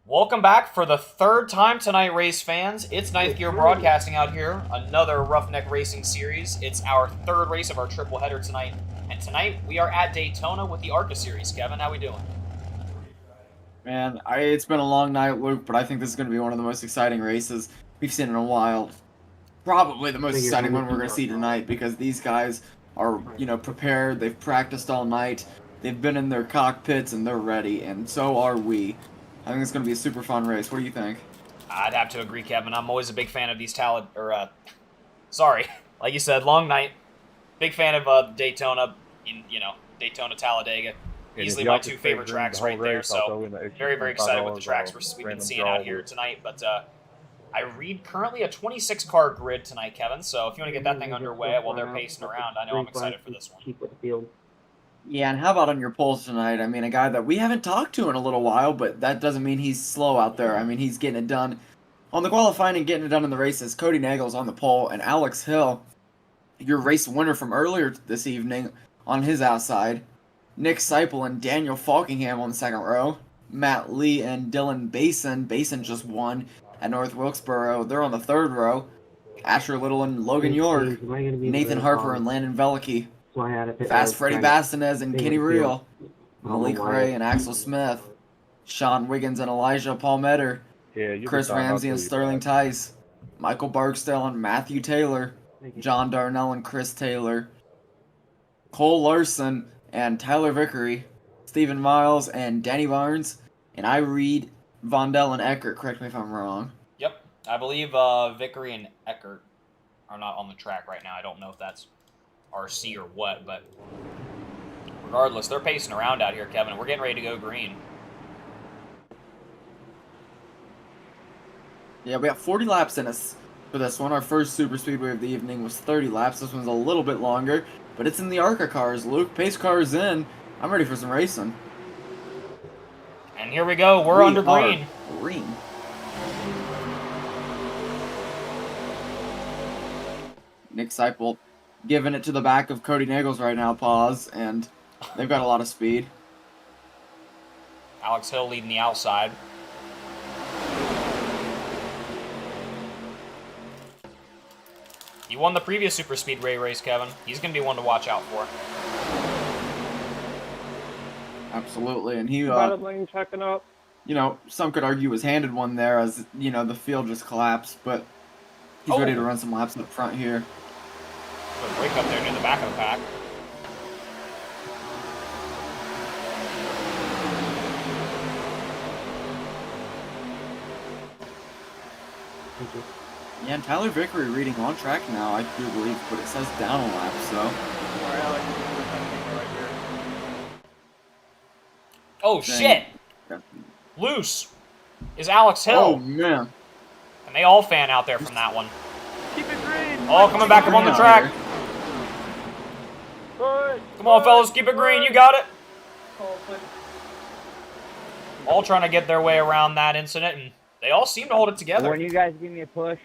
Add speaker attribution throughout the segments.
Speaker 1: Welcome back for the third time tonight, race fans. It's Ninth Gear Broadcasting out here, another Roughneck Racing series. It's our third race of our triple header tonight, and tonight we are at Daytona with the Arca series. Kevin, how we doing?
Speaker 2: Man, it's been a long night, Luke, but I think this is going to be one of the most exciting races we've seen in a while. Probably the most exciting one we're going to see tonight because these guys are, prepared. They've practiced all night. They've been in their cockpits and they're ready, and so are we. I think it's going to be a super fun race. What do you think?
Speaker 1: I'd have to agree, Kevin. I'm always a big fan of these sorry, like you said, long night. Big fan of Daytona, Daytona, Talladega. Easily my two favorite tracks right there, so very, very excited with the tracks we've been seeing out here tonight. But I read currently a 26-car grid tonight, Kevin, so if you want to get that thing underway while they're pacing around, I know I'm excited for this one.
Speaker 2: Yeah, and how about on your polls tonight? I mean, a guy that we haven't talked to in a little while, but that doesn't mean he's slow out there. I mean, he's getting it done on the qualifying and getting it done in the races. Cody Nagel's on the pole, and Alex Hill, your race winner from earlier this evening, on his outside. Nick Seipel and Daniel Falkingham on the second row. Matt Lee and Dylan Basin. Basin just won at North Wilkesboro. They're on the third row. Asher Little and Logan York. Nathan Harper and Landon Velicki. Fast Freddie Bastinez and Kenny Reel. Malik Ray and Axel Smith. Sean Wiggins and Elijah Palmetter. Chris Ramsey and Sterling Tice. Michael Barksdale and Matthew Taylor. John Darnell and Chris Taylor. Cole Larson and Tyler Vickery. Stephen Miles and Danny Barnes. And I read Vondell and Eckert. Correct me if I'm wrong.
Speaker 1: Yep, I believe Vickery and Eckert are not on the track right now. I don't know if that's RC or what, but regardless, they're pacing around out here, Kevin. We're getting ready to go green.
Speaker 2: Yeah, we got 40 laps in us for this one. Our first super speedway of the evening was 30 laps. This one's a little bit longer, but it's in the Arca cars, Luke. Pace car is in. I'm ready for some racing.
Speaker 1: And here we go. We're under green.
Speaker 2: Green. Nick Seipel giving it to the back of Cody Nagels right now, pause, and they've got a lot of speed.
Speaker 1: Alex Hill leading the outside. He won the previous super speedway race, Kevin. He's going to be one to watch out for.
Speaker 2: Absolutely, and he,
Speaker 3: lane checking up.
Speaker 2: some could argue was handed one there as, the field just collapsed, but he's ready to run some laps up front here.
Speaker 1: Good break up there near the back of the pack.
Speaker 2: Yeah, and Tyler Vickery reading on track now, I do believe, but it says down a lap, so.
Speaker 1: Oh, shit! Loose is Alex Hill.
Speaker 2: Oh, man.
Speaker 1: And they all fan out there from that one.
Speaker 3: Keep it green.
Speaker 1: All coming back up on the track. Come on, fellas, keep it green. You got it. All trying to get their way around that incident, and they all seem to hold it together.
Speaker 4: When you guys give me a push.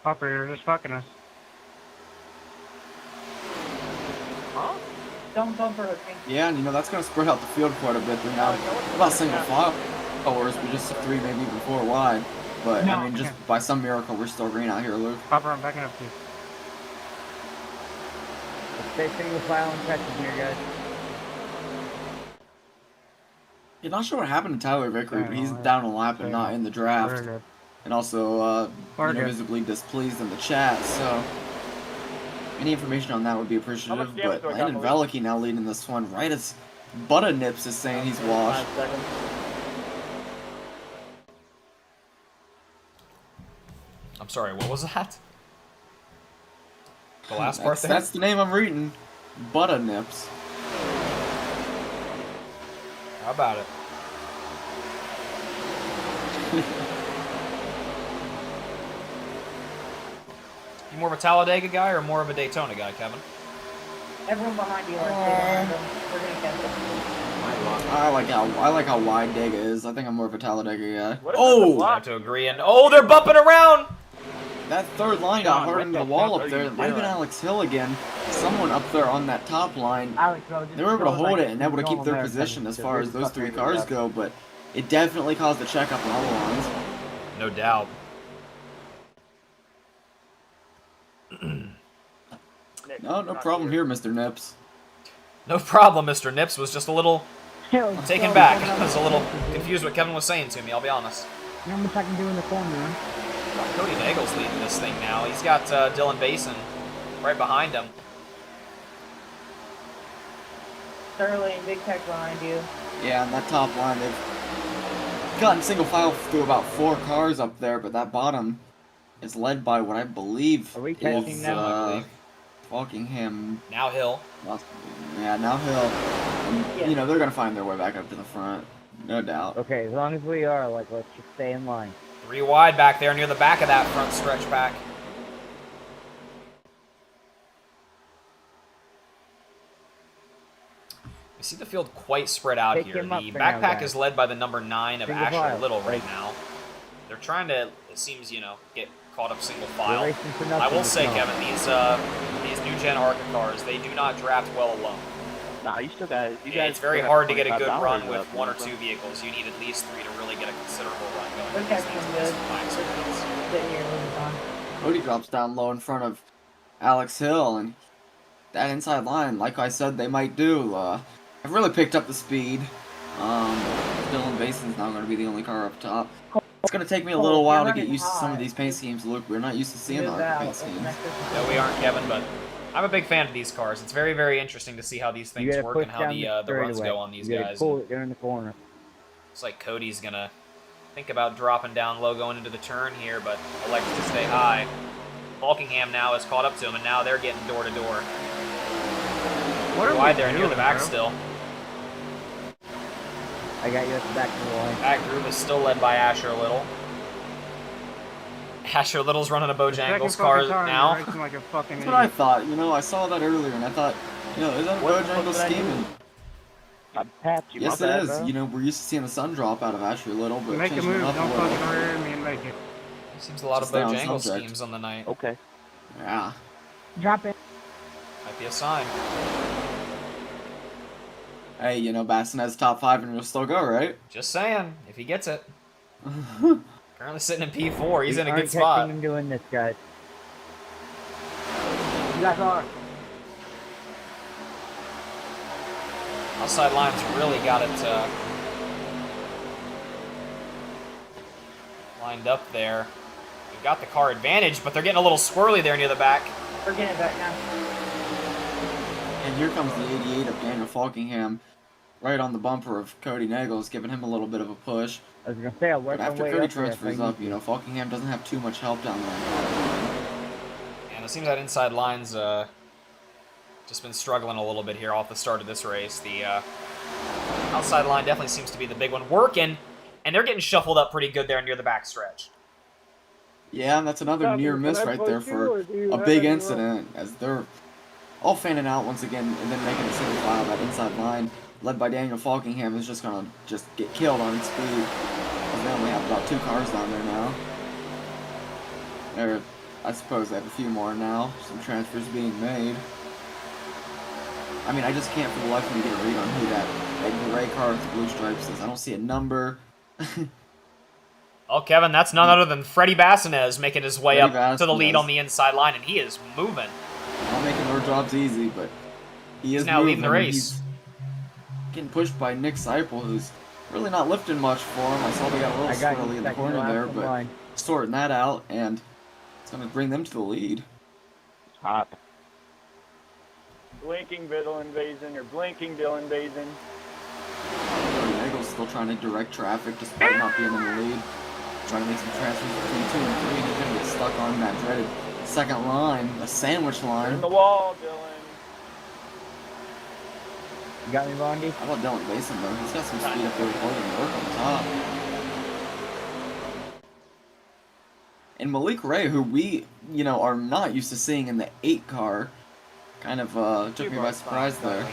Speaker 3: Operator just fucking us.
Speaker 4: Huh? Don't bumper hook me.
Speaker 2: Yeah, and that's going to spread out the field quite a bit. They're now about single followers, but just 3, maybe even 4 wide. But,
Speaker 3: No,
Speaker 2: I mean, just by some miracle, we're still green out here, Luke.
Speaker 3: Hopper, I'm backing up to you.
Speaker 4: Stay single file and catching here, guys.
Speaker 2: You're not sure what happened to Tyler Vickery, but he's down a lap and not in the draft. And also, visibly displeased in the chat, so any information on that would be appreciative. But Landon Velicki now leading this one right as Butta Nips is saying he's washed.
Speaker 1: I'm sorry, what was that? The last part there?
Speaker 2: That's the name I'm reading. Butta Nips.
Speaker 1: How about it? You more of a Talladega guy or more of a Daytona guy, Kevin?
Speaker 4: Everyone behind you. We're gonna catch them.
Speaker 2: I like how wide Dega is. I think I'm more of a Talladega guy.
Speaker 1: I have to agree. And they're bumping around.
Speaker 2: that third line got
Speaker 5: John,
Speaker 2: hard
Speaker 5: what
Speaker 2: into the
Speaker 5: the
Speaker 2: wall
Speaker 5: fuck
Speaker 2: up
Speaker 5: are
Speaker 2: there.
Speaker 5: you
Speaker 2: It might have been
Speaker 5: doing?
Speaker 2: Alex Hill again. Someone up there on that top line.
Speaker 4: Alex, bro, just
Speaker 2: They were able to
Speaker 4: go,
Speaker 2: hold
Speaker 4: like,
Speaker 2: it and able to keep
Speaker 4: normal
Speaker 2: their
Speaker 4: American,
Speaker 2: position as
Speaker 4: because
Speaker 2: far
Speaker 4: we're
Speaker 2: as those
Speaker 4: fucking
Speaker 2: 3
Speaker 4: with
Speaker 2: cars
Speaker 4: you.
Speaker 2: go, but it definitely caused a checkup on all the lines.
Speaker 1: No doubt.
Speaker 5: Nick,
Speaker 2: No
Speaker 5: not
Speaker 2: problem here, Mr. Nips.
Speaker 1: No problem, Mr. Nips was just a little
Speaker 4: Let's
Speaker 1: taken
Speaker 4: go,
Speaker 1: back.
Speaker 4: Kevin,
Speaker 1: I was a little
Speaker 4: dude.
Speaker 1: confused what Kevin was saying to me, I'll be honest.
Speaker 4: You know how much I can do in the corner, man?
Speaker 1: Cody Nagel's leading this thing now. He's got Dylan Basin right behind him.
Speaker 4: Sterling, big tech behind you.
Speaker 2: Yeah, on that top line, they've gotten single file through about 4 cars up there, but that bottom is led by what I believe
Speaker 3: Are we
Speaker 2: is
Speaker 3: catching them?
Speaker 1: I believe.
Speaker 2: Walkingham.
Speaker 1: Now Hill.
Speaker 2: Yeah, now Hill. And,
Speaker 4: Yeah.
Speaker 2: you know, they're going to find their way back up to the front. No doubt.
Speaker 3: Okay, as long as we are, like, let's just stay in line.
Speaker 1: 3 wide back there near the back of that front stretch pack. You see the field quite spread out
Speaker 3: Pick
Speaker 1: here.
Speaker 3: him up
Speaker 1: The
Speaker 3: for now,
Speaker 1: backpack
Speaker 3: guys.
Speaker 1: is led by the number 9 of
Speaker 3: Single
Speaker 1: Asher
Speaker 3: file.
Speaker 1: Little right
Speaker 3: Right.
Speaker 1: now. They're trying to, it seems, you know, get caught up single
Speaker 3: We're
Speaker 1: file.
Speaker 3: racing for nothing.
Speaker 1: I will
Speaker 3: it's
Speaker 1: say,
Speaker 3: not.
Speaker 1: Kevin, these new gen Arca cars, they do not draft well alone.
Speaker 5: Nah, you still got. You guys.
Speaker 1: It's very
Speaker 5: still got
Speaker 1: hard to get a good
Speaker 5: $25
Speaker 1: run with
Speaker 5: left,
Speaker 1: 1 or
Speaker 5: bro.
Speaker 1: 2 vehicles. You need at least 3 to really get a considerable run going.
Speaker 4: Look at him, good.
Speaker 1: Nice.
Speaker 4: Sitting here moving on.
Speaker 2: Cody drops down low in front of Alex Hill, and that inside line, like I said, they might do. I've really picked up the speed. Dylan Basin's now going to be the only car up top. It's going to take me a
Speaker 4: Cole,
Speaker 2: little
Speaker 4: you're
Speaker 2: while to get
Speaker 4: running
Speaker 2: used to some of
Speaker 4: high.
Speaker 2: these paint schemes, Luke. We're not used to seeing the
Speaker 4: Move
Speaker 2: Arca
Speaker 4: out.
Speaker 2: paint
Speaker 4: Let's
Speaker 2: schemes.
Speaker 4: mess this
Speaker 1: No,
Speaker 4: up.
Speaker 1: we aren't, Kevin, but I'm a big fan of these cars. It's very, very interesting to see how these
Speaker 3: You
Speaker 1: things
Speaker 3: gotta
Speaker 1: work
Speaker 3: push
Speaker 1: and how
Speaker 3: down
Speaker 1: the runs
Speaker 3: straightaway.
Speaker 1: go on these
Speaker 3: You gotta
Speaker 1: guys.
Speaker 3: pull it there in the corner.
Speaker 1: Looks like Cody's going to think about dropping down low going into the turn here, but elects to stay high. Falkingham now has caught up to him, and now they're getting door to door.
Speaker 3: What are
Speaker 1: Wide
Speaker 3: we
Speaker 1: there near the
Speaker 3: doing,
Speaker 1: back
Speaker 3: bro?
Speaker 1: still.
Speaker 3: I got you at the back of the line.
Speaker 1: That group is still led by Asher Little. Asher Little's running a Bojangles car now.
Speaker 3: Like a fucking
Speaker 2: That's what I thought. You know, I saw that earlier, and I thought, you know, is that a
Speaker 5: What the fuck
Speaker 2: Bojangles
Speaker 5: did I
Speaker 2: scheme?
Speaker 5: do?
Speaker 2: And
Speaker 5: I tapped you.
Speaker 2: yes,
Speaker 5: my
Speaker 2: it
Speaker 5: bad,
Speaker 2: is.
Speaker 5: bro.
Speaker 2: You know, we're used to seeing the sun drop out of Asher Little, but
Speaker 3: Make a
Speaker 2: changing
Speaker 3: move,
Speaker 2: it up
Speaker 3: don't
Speaker 2: a little.
Speaker 3: fucking rear me and make it.
Speaker 1: Seems a lot
Speaker 2: Just
Speaker 1: of
Speaker 2: stay on
Speaker 1: Bojangles
Speaker 2: subject.
Speaker 1: schemes on the night.
Speaker 5: Okay.
Speaker 2: Yeah.
Speaker 4: Drop it.
Speaker 1: Might be a sign.
Speaker 2: Hey, you know, Bassin has top 5 and he'll still go, right?
Speaker 1: Just saying, if he gets it. Currently sitting in P4, he's
Speaker 3: We
Speaker 1: in a
Speaker 3: aren't
Speaker 1: good spot.
Speaker 3: catching him doing this, guys.
Speaker 4: You guys are.
Speaker 1: Outside line's really got it lined up there. We've got the car advantage, but they're getting a little squirrely there near the back.
Speaker 4: We're getting it back now.
Speaker 2: And here comes the 88 of Daniel Falkingham, right on the bumper of Cody Nagels, giving him a little bit of a push.
Speaker 3: I was gonna say, I'll work
Speaker 2: But
Speaker 3: my
Speaker 2: after
Speaker 3: way
Speaker 2: Cody
Speaker 3: up there if I
Speaker 2: transfers
Speaker 3: need
Speaker 2: up,
Speaker 3: to.
Speaker 2: you know, Falkingham doesn't have too much help down there.
Speaker 1: And it seems that inside line's just been struggling a little bit here off the start of this race. The outside line definitely seems to be the big one working, and they're getting shuffled up pretty good there near the back stretch.
Speaker 2: Yeah, and that's another near miss right there for a big incident, as they're all fanning out once again and then making a single file. That inside line, led by Daniel Falkingham, is just gonna get killed on its speed. 'Cause they only have about 2 cars down there now. I suppose they have a few more now. Some transfers being made. I mean, I just can't for the life of me get a read on who that gray car with the blue stripes is. I don't see a number.
Speaker 1: Oh, Kevin, that's none other than Freddie Bassinez making his way
Speaker 2: Freddie
Speaker 1: up to the lead
Speaker 2: Bassinez.
Speaker 1: on the inside line, and he is moving.
Speaker 2: Not making their jobs easy, but he is
Speaker 1: now leading the
Speaker 2: moving.
Speaker 1: race.
Speaker 2: He's getting pushed by Nick Seipel, who's really not lifting much for him. I saw they got a
Speaker 3: I
Speaker 2: little
Speaker 3: got
Speaker 2: swirly
Speaker 3: you
Speaker 2: in the
Speaker 3: second
Speaker 2: corner
Speaker 3: last
Speaker 2: there,
Speaker 3: in
Speaker 2: but
Speaker 3: line.
Speaker 2: sorting that out, and it's going to bring them to the lead.
Speaker 5: Hot.
Speaker 6: Blinking Dylan Basin or blinking Dylan Basin.
Speaker 2: Cody Nagel's still trying to direct traffic despite not being in the lead. Trying to make some transfers between 2 and 3. He's going to get stuck on that dreaded second line, the sandwich
Speaker 6: In
Speaker 2: line.
Speaker 6: the wall, Dylan.
Speaker 3: You got me, Bondy?
Speaker 2: How about Dylan Basin, though? He's got some speed up there with holding work on the top. And Malik Ray, who we, you know, are not used to seeing in the 8 car, kind of took me by surprise there.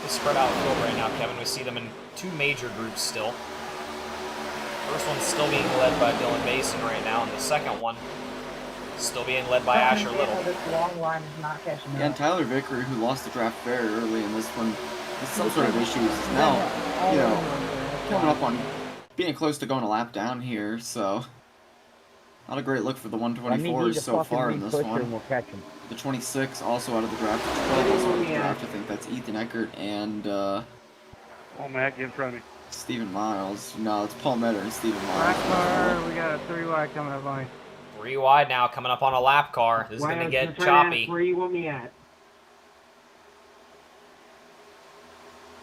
Speaker 1: relatively spread out field right now, Kevin. We see them in two major groups still. First one's still being led by Dylan Mason right now, and the second one still being led by Asher Little.
Speaker 4: This long line is not catching
Speaker 2: Yeah, and
Speaker 4: up.
Speaker 2: Tyler Vickery, who lost the draft very early in this one, with some sort of issues, is now, you know, coming up on being close to going a lap down here, so not a great look for the 124s so far in this one.
Speaker 3: We'll catch him.
Speaker 2: The 26 also out of the draft, the 12 also out of the draft. I think that's Ethan Eckert and
Speaker 7: Oh, Matt, get in front of me.
Speaker 2: Stephen Miles. No, it's Paul Metter and Stephen
Speaker 3: Lap
Speaker 2: Miles.
Speaker 3: car, we got a 3 wide coming up on me.
Speaker 1: 3 wide now, coming up on a lap car. This is going to get choppy.
Speaker 4: Where you want me at?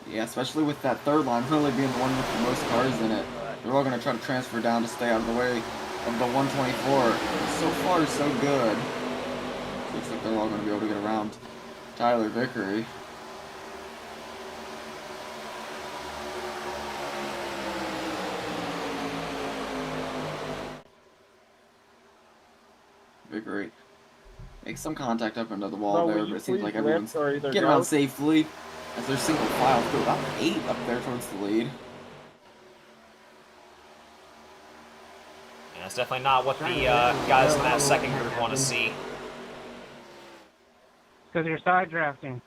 Speaker 2: Yeah, especially with that third line really being the one with the most cars in it. They're all going to try to transfer down to stay out of the way of the 124. So far, so good. Looks like they're all going to be able to get around Tyler Vickery. Vickery makes some contact up into the wall there, but it seems like everyone's getting around safely as they're single file through about 8 up there towards the lead.
Speaker 1: And that's definitely not what the guys in that second group want to see.
Speaker 3: Because you're side drafting.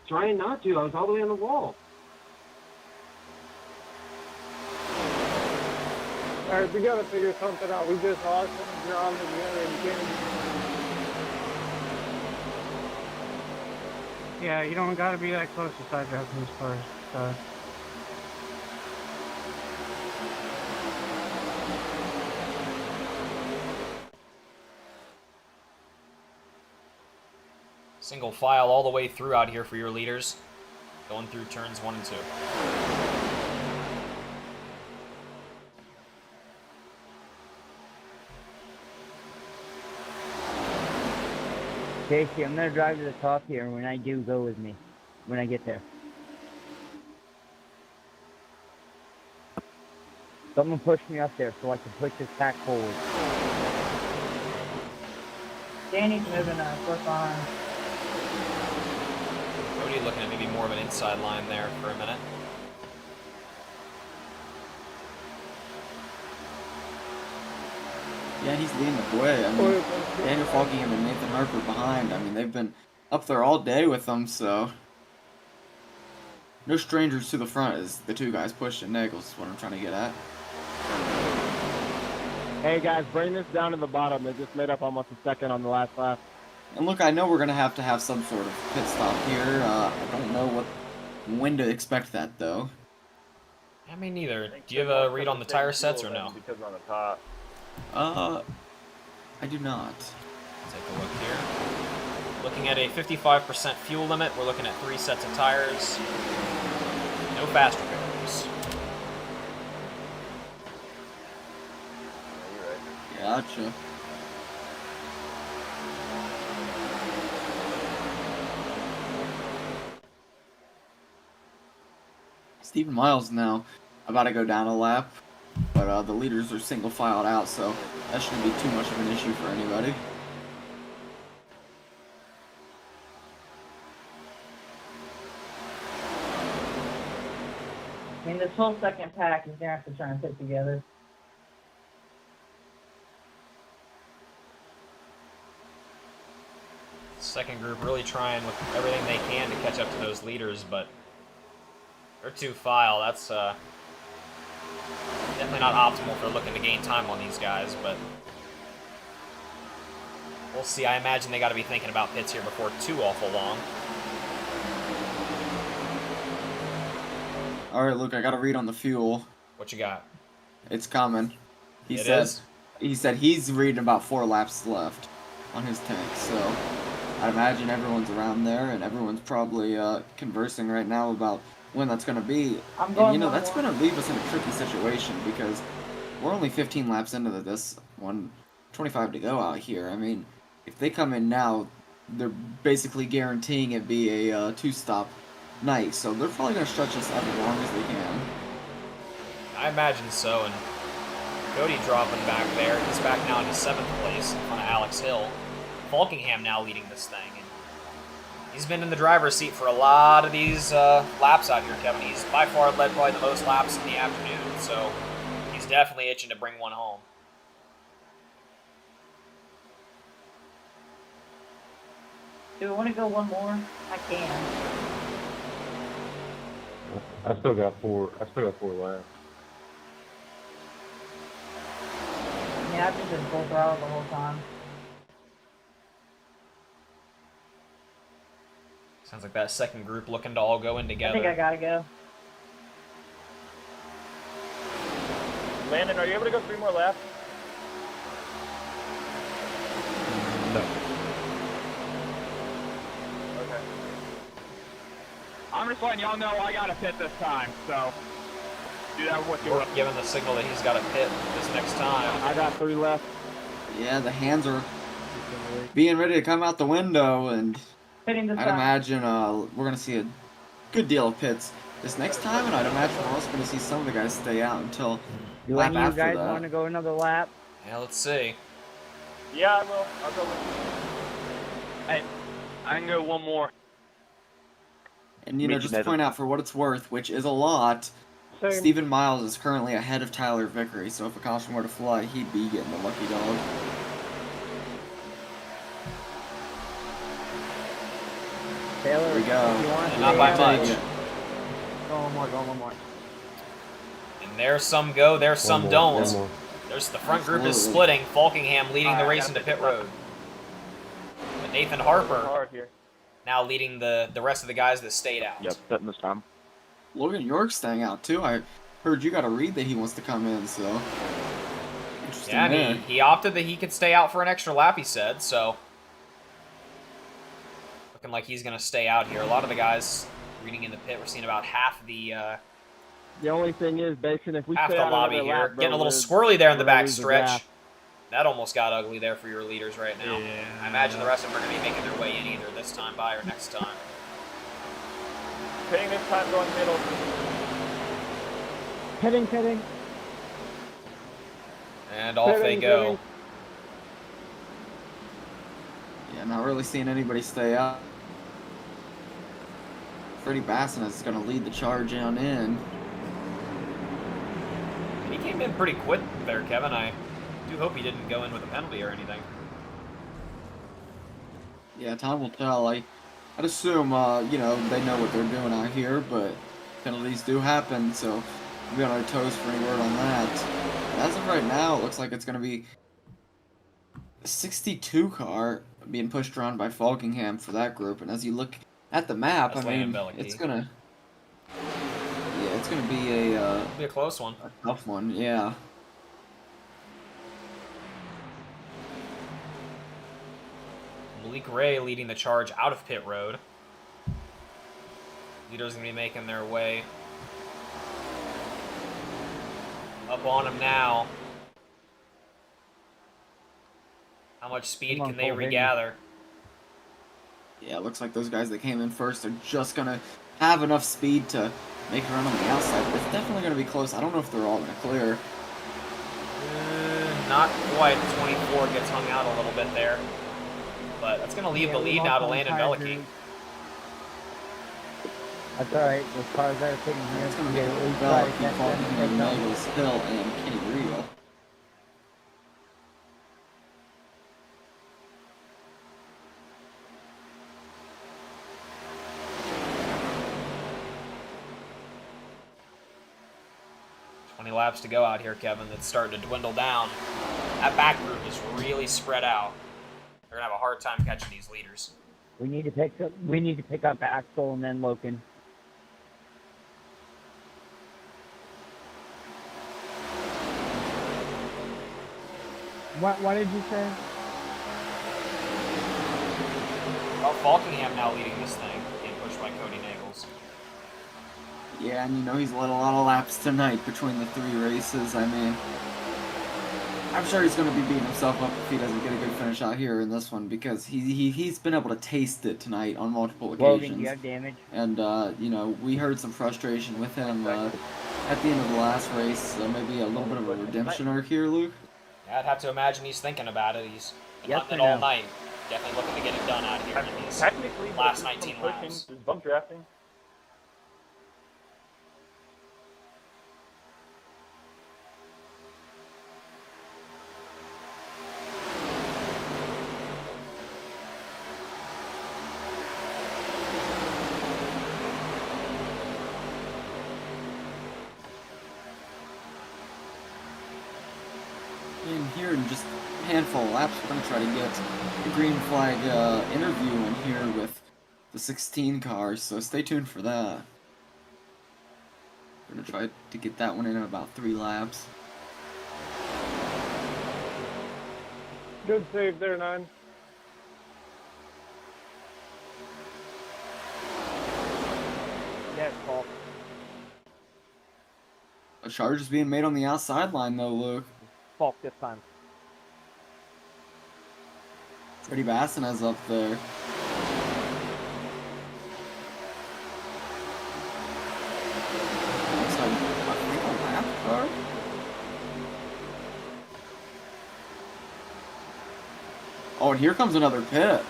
Speaker 4: Trying not to. I was all the way on the wall.
Speaker 6: Alright, we gotta figure something out. We just lost him, you're on the game.
Speaker 3: Yeah, you don't got to be that close to side drafting these cars. So.
Speaker 1: Single file all the way through out here for your leaders. Going through turns 1 and 2.
Speaker 3: Casey, I'm going to drive to the top here, and when I do, go with me. When I get there. Someone push me up there so I can push this pack forward.
Speaker 4: Danny's moving close behind.
Speaker 1: Cody looking at maybe more of an inside line there for a minute.
Speaker 2: Yeah, he's leading the way. I mean, Daniel Falkingham and Nathan Harper behind. I mean, they've been up there all day with them, so no strangers to the front as the two guys pushing Nagels is what I'm trying to get at.
Speaker 5: Hey guys, bring this down to the bottom. They just made up almost a second on the last lap.
Speaker 2: And look, I know we're going to have some sort of pit stop here. I don't know when to expect that, though.
Speaker 1: I mean, neither. Do you have a read on the tire sets or no?
Speaker 6: Because on the top.
Speaker 2: I do not.
Speaker 1: Take a look here. Looking at a 55% fuel limit. We're looking at 3 sets of tires. No fast repairs.
Speaker 2: Gotcha. Stephen Miles now about to go down a lap, but the leaders are single filed out, so that shouldn't be too much of an issue for anybody.
Speaker 4: I mean, this whole second pack is going to have to try and put together.
Speaker 1: Second group really trying with everything they can to catch up to those leaders, but they're 2 file. That's definitely not optimal if they're looking to gain time on these guys, but we'll see. I imagine they got to be thinking about pits here before too awful long.
Speaker 2: All right, Luke, I got to read on the fuel.
Speaker 1: What you got?
Speaker 2: It's coming. He
Speaker 1: It
Speaker 2: says
Speaker 1: is?
Speaker 2: he said he's reading about 4 laps left on his tank, so I imagine everyone's around there, and everyone's probably conversing right now about when that's going to be. And, you know, that's going to leave us in a tricky situation because we're only 15 laps into this one, 25 to go out here. I mean, if they come in now, they're basically guaranteeing it be a 2-stop night, so they're probably going to stretch this out as long as they can.
Speaker 1: I imagine so, and Cody dropping back there. He's back now into 7th place in front of Alex Hill. Falkingham now leading this thing, and He's been in the driver's seat for a lot of these laps out here, Kevin. He's by far led probably the most laps in the afternoon, so he's definitely itching to bring one home.
Speaker 4: Do we want to go one more? I can.
Speaker 5: I still got 4 left.
Speaker 4: Yeah, I've just been full throttle the whole time.
Speaker 1: Sounds like that second group looking to all go in
Speaker 4: I
Speaker 1: together.
Speaker 4: think I gotta go.
Speaker 6: Landon, are you able to go 3 more laps?
Speaker 5: No.
Speaker 6: Okay.
Speaker 8: I'm just letting y'all know I got to pit this time, so do that with you.
Speaker 1: We're giving the signal that he's got to pit this next time.
Speaker 5: I got 3 left.
Speaker 2: Yeah, the hands are being ready to come out the window, and
Speaker 4: Pitting this
Speaker 2: I'd
Speaker 4: time.
Speaker 2: imagine we're going to see a good deal of pits this next time, and I'd imagine we're also going to see some of the guys stay out until
Speaker 3: Do
Speaker 2: lap
Speaker 3: any of you
Speaker 2: after
Speaker 3: guys
Speaker 2: that.
Speaker 3: want to go another lap?
Speaker 1: Yeah, let's see.
Speaker 6: Yeah, I will. I'll go with
Speaker 8: Hey, I can go one more.
Speaker 2: And, you know, just to point out, for what it's worth, which is a lot,
Speaker 6: you. Same.
Speaker 2: Stephen Miles is currently ahead of Tyler Vickery, so if a caution were to fly, he'd be getting the lucky dog.
Speaker 3: Taylor,
Speaker 2: Here we go.
Speaker 3: if you want to
Speaker 1: Not
Speaker 3: stay
Speaker 1: by
Speaker 3: out,
Speaker 1: much.
Speaker 3: Go one more.
Speaker 1: And there's some go, there's some
Speaker 5: One
Speaker 1: don't.
Speaker 5: more.
Speaker 1: There's the front group is
Speaker 2: Absolutely.
Speaker 1: splitting. Falkingham leading the
Speaker 6: Alright,
Speaker 1: race
Speaker 6: gotta
Speaker 1: into
Speaker 6: pick
Speaker 1: pit
Speaker 6: it up.
Speaker 1: road. But Nathan Harper
Speaker 6: Hard here.
Speaker 1: now leading the rest of the guys that stayed out.
Speaker 5: setting this time.
Speaker 2: Logan York's staying out, too. I heard you got a read that he wants to come in, so... Interesting
Speaker 1: Yeah,
Speaker 2: there.
Speaker 1: and he opted that he could stay out for an extra lap, he said, so... Looking like he's going to stay out here. A lot of the guys reading in the pit, we're seeing about half the
Speaker 5: The only thing is, Basin, if we
Speaker 1: half
Speaker 5: stay
Speaker 1: the
Speaker 5: out
Speaker 1: lobby
Speaker 5: another
Speaker 1: here.
Speaker 5: lap, bro,
Speaker 1: Getting a little
Speaker 5: we're-
Speaker 1: squirrely there in the
Speaker 5: we're gonna
Speaker 1: back
Speaker 5: lose the
Speaker 1: stretch.
Speaker 5: gap.
Speaker 1: That almost got ugly there for your leaders right now.
Speaker 8: Yeah.
Speaker 1: I imagine the rest of them are going to be making their way in either this time by or next time.
Speaker 6: Pitting this time, going middle.
Speaker 3: Pitting.
Speaker 1: And off they
Speaker 6: Pitting,
Speaker 1: go.
Speaker 6: pitting.
Speaker 2: Yeah, not really seeing anybody stay out. Freddie Basson is going to lead the charge on in.
Speaker 1: He came in pretty quick there, Kevin. I do hope he didn't go in with a penalty or anything.
Speaker 2: Yeah, time will tell. I'd assume, you know, they know what they're doing out here, but penalties do happen, so we'll be on our toes for any word on that. As of right now, it looks like it's going to be a 62 car being pushed around by Falkingham for that group, and as you look at the map,
Speaker 1: That's
Speaker 2: I mean,
Speaker 1: Landon Bellicky.
Speaker 2: it's gonna be a
Speaker 1: It'll be a close one.
Speaker 2: tough one, yeah.
Speaker 1: Malik Ray leading the charge out of pit road. Leaders going to be making their way up on him now. How much speed
Speaker 3: Come on,
Speaker 1: can they
Speaker 3: Cole Higgins.
Speaker 1: regather?
Speaker 2: Yeah, it looks like those guys that came in first are just gonna have enough speed to make it run on the outside, but it's definitely gonna be close. I don't know if they're all gonna clear.
Speaker 1: Not quite. 24 gets hung out a little bit there. But that's going to leave the lead now to Landon Bellicky.
Speaker 3: That's alright. Those cars that are sitting here.
Speaker 2: It's gonna be
Speaker 3: get at least
Speaker 2: Bell,
Speaker 3: 5 to 10
Speaker 2: Falkingham,
Speaker 3: seconds.
Speaker 2: Nagels, Hill, and Kenny Real.
Speaker 1: Laps to go out here, Kevin. That's starting to dwindle down. That back group is really spread out. They're gonna have a hard time catching these leaders.
Speaker 3: We need to pick up Axel and then Loken. What did you say?
Speaker 1: Oh, Falkingham now leading this thing, being pushed by Cody Nagels.
Speaker 2: Yeah, and you know he's led a lot of laps tonight between the 3 races. I mean, I'm sure he's going to be beating himself up if he doesn't get a good finish out here in this one, because he's been able to taste it tonight on multiple occasions.
Speaker 3: Logan, you have damage.
Speaker 2: And, you know, we heard some frustration with him at the end of the last race, so maybe a little bit of a redemption arc here, Luke.
Speaker 1: Yeah, I'd have to imagine he's thinking about it. He's been
Speaker 3: Yes
Speaker 1: hunting
Speaker 3: or
Speaker 1: it all
Speaker 3: no?
Speaker 1: night. Definitely looking to get it done out here in these
Speaker 8: Technically, but
Speaker 1: last
Speaker 8: there's
Speaker 1: 19
Speaker 8: some pushing,
Speaker 1: laps.
Speaker 8: there's bump drafting.
Speaker 2: In here in just a handful of laps, we're going to try to get the green flag interview in here with the 16 cars, so stay tuned for that. We're going to try to get that one in about 3 laps.
Speaker 6: Good save there, 9.
Speaker 3: Yes, Paul.
Speaker 2: A charge is being made on the outside line, though, Luke.
Speaker 3: Falk this time.
Speaker 2: Freddie Bassina's up there. Looks like, I think, a lap car? Oh, and here comes another pit.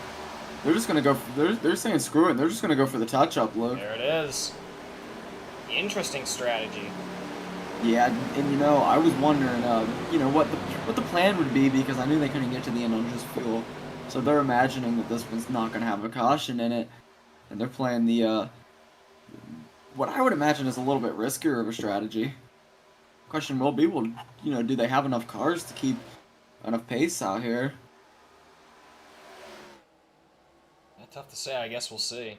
Speaker 2: They're just gonna go. They're saying screw it. They're just gonna go for the touch-up, Luke.
Speaker 1: There it is. Interesting strategy.
Speaker 2: Yeah, and you know, I was wondering, you know, what the plan would be because I knew they couldn't get to the end on just fuel, so they're imagining that this one's not gonna have a caution in it, and they're playing the what I would imagine is a little bit riskier of a strategy. Question will be, well, you know, do they have enough cars to keep enough pace out here?
Speaker 1: Tough to say. I guess we'll see.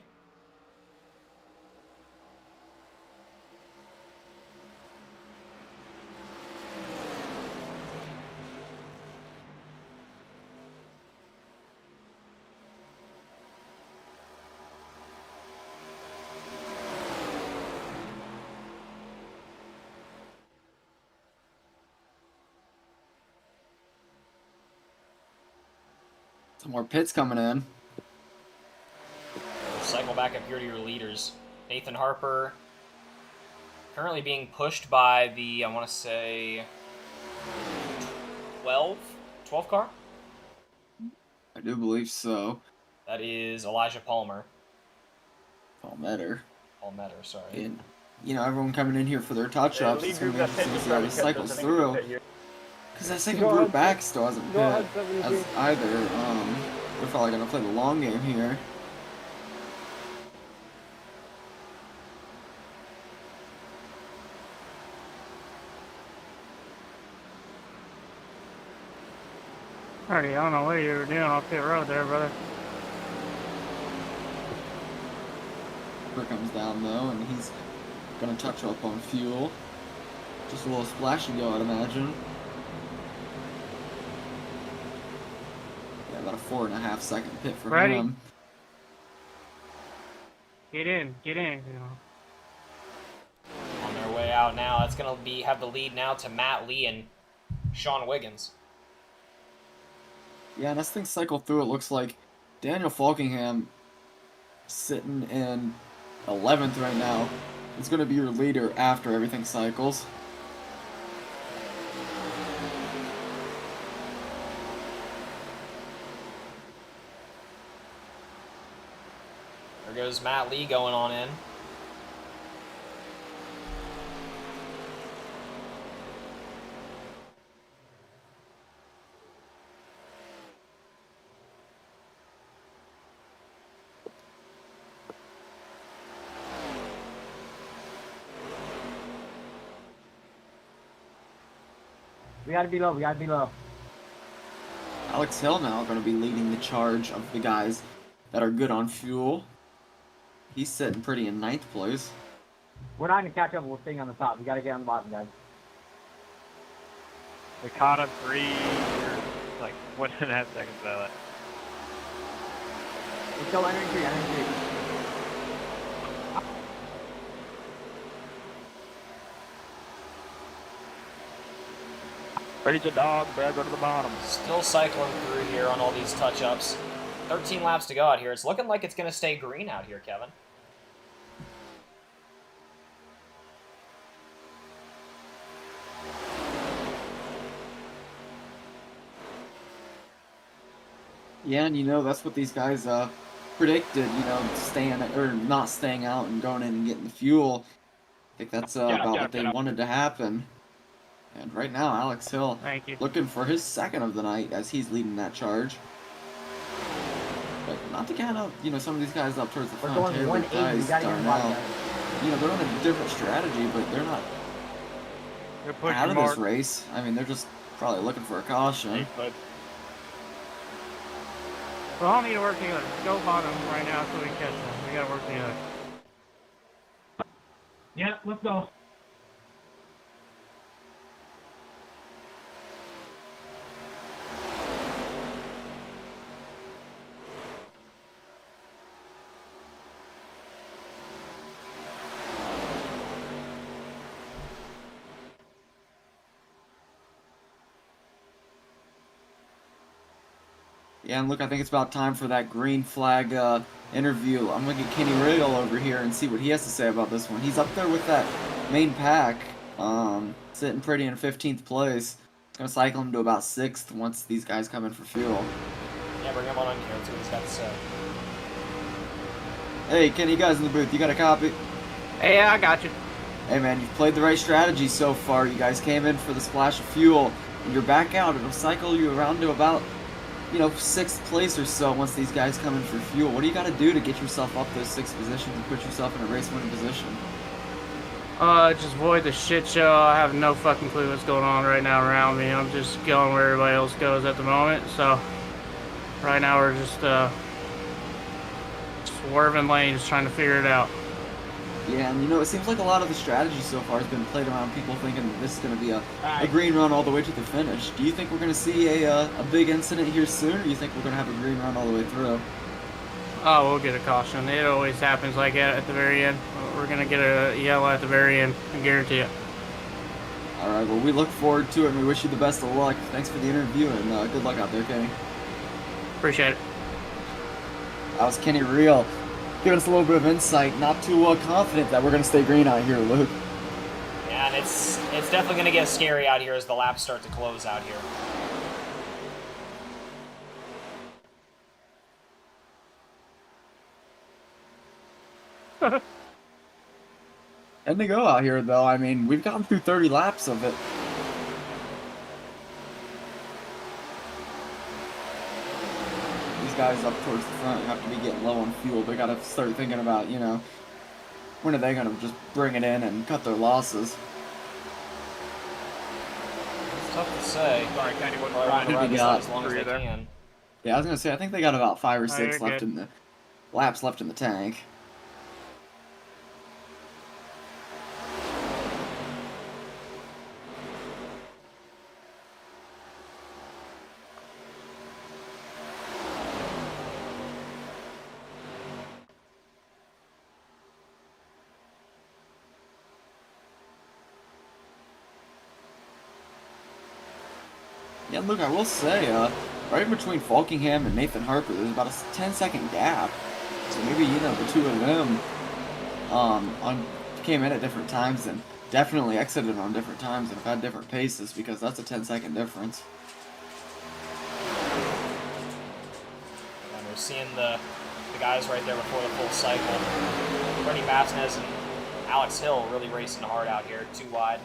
Speaker 2: Some more pits coming in.
Speaker 1: Cycle back up here to your leaders. Nathan Harper currently being pushed by the, I want to say, 12 car?
Speaker 2: I do believe so.
Speaker 1: That is Elijah Palmer.
Speaker 2: Palmetter.
Speaker 1: Sorry.
Speaker 2: And, you know, everyone coming in here for their touch-ups. It's going to be interesting to see how this cycles through. Because that second group back still hasn't
Speaker 6: Go ahead,
Speaker 2: pit
Speaker 6: 17.
Speaker 2: as either. They're probably going to play the long game here.
Speaker 7: Alrighty, I don't know what you were doing off pit road there, brother.
Speaker 2: Here comes down though, and he's going to touch up on fuel. Just a little splash and go, I'd imagine. Yeah, about a 4.5 second pit for
Speaker 7: Ready?
Speaker 2: him.
Speaker 7: Get in, you know.
Speaker 1: On their way out now. That's going to have the lead now to Matt Lee and Sean Wiggins.
Speaker 2: Yeah, and as things cycle through, it looks like Daniel Falkingham sitting in 11th right now. Is going to be your leader after everything cycles.
Speaker 1: There goes Matt Lee going on in.
Speaker 3: We gotta be low.
Speaker 2: Alex Hill now going to be leading the charge of the guys that are good on fuel. He's sitting pretty in 9th place.
Speaker 3: We're not gonna catch up, we're staying on the top. We gotta get on the bottom, guys.
Speaker 8: We caught up 3 or like 1.5 seconds by that.
Speaker 3: We're still entering 3.
Speaker 5: Ready to dog, Brad, go to the bottom.
Speaker 1: Still cycling through here on all these touch-ups. 13 laps to go out here. It's looking like it's going to stay green out here, Kevin.
Speaker 2: Yeah, and that's what these guys predicted. Staying or not staying out and going in and getting the fuel. I think that's about what they wanted to happen. And right now, Alex Hill
Speaker 7: Thank you.
Speaker 2: looking for his second of the night as he's leading that charge. But not to count out, some of these guys up towards the
Speaker 4: We're
Speaker 2: front.
Speaker 4: going
Speaker 2: Taylor,
Speaker 4: 180. We
Speaker 2: Dice,
Speaker 4: gotta get him
Speaker 2: Darnell.
Speaker 4: out.
Speaker 2: They're on a different strategy, but they're not
Speaker 7: They're pushing
Speaker 2: out of
Speaker 7: Mark.
Speaker 2: this race. I mean, they're just probably looking for a caution.
Speaker 7: We all need to work together. Go bottom right now so we can catch them. We gotta work together.
Speaker 8: Yeah, let's go.
Speaker 2: Yeah, and look, I think it's about time for that green flag interview. I'm going to get Kenny Riddle over here and see what he has to say about this one. He's up there with that main pack, sitting pretty in 15th place. It's going to cycle him to about 6th once these guys come in for fuel.
Speaker 1: Yeah, bring him on here and see what he's got to say.
Speaker 2: Hey, Kenny, you guys in the booth, you got a copy?
Speaker 7: Hey, I got you.
Speaker 2: Hey, man, you've played the right strategy so far. You guys came in for the splash of fuel, and you're back out. It'll cycle you around to about 6th place or so once these guys come in for fuel. What do you got to do to get yourself up those 6 positions and put yourself in a race-winning position?
Speaker 7: Just avoid the shit show. I have no fucking clue what's going on right now around me. I'm just going where everybody else goes at the moment. So, right now we're just swerving lanes, trying to figure it out.
Speaker 2: Yeah, and it seems like a lot of the strategy so far has been played around people thinking that this is going to be a green run all the way to the finish. Do you think we're going to see a big incident here soon, or do you think we're going to have a green run all the way through?
Speaker 7: Oh, we'll get a caution. It always happens like that at the very end. We're going to get a yellow at the very end, I guarantee it.
Speaker 2: All right, well, we look forward to it, and we wish you the best of luck. Thanks for the interview, and good luck out there, Kenny.
Speaker 7: Appreciate it.
Speaker 2: That was Kenny Real, giving us a little bit of insight. Not too confident that we're going to stay green out here, Luke.
Speaker 1: Yeah, and it's definitely going to get scary out here as the laps start to close out here.
Speaker 2: And they go out here, though. I mean, we've gotten through 30 laps of it. These guys up towards the front have to be getting low on fuel. They got to start thinking about, when are they going to just bring it in and cut their losses?
Speaker 1: It's tough to say.
Speaker 8: Sorry, Kenny, wasn't
Speaker 1: Probably want
Speaker 8: trying
Speaker 1: to
Speaker 8: to
Speaker 1: ride this
Speaker 2: got?
Speaker 1: out as long as they can.
Speaker 2: Yeah, I was going to say, I think they got about 5 or 6
Speaker 7: you're
Speaker 2: left
Speaker 7: good.
Speaker 2: in the laps left in the tank. Yeah, look, I will say, right between Falkingham and Nathan Harper, there's about a 10-second gap. So maybe, the two of them came in at different times and definitely exited on different times and have had different paces, because that's a 10-second difference.
Speaker 1: And we're seeing the guys right there before the full cycle. Bernie Martinez and Alex Hill really racing hard out here, 2 wide.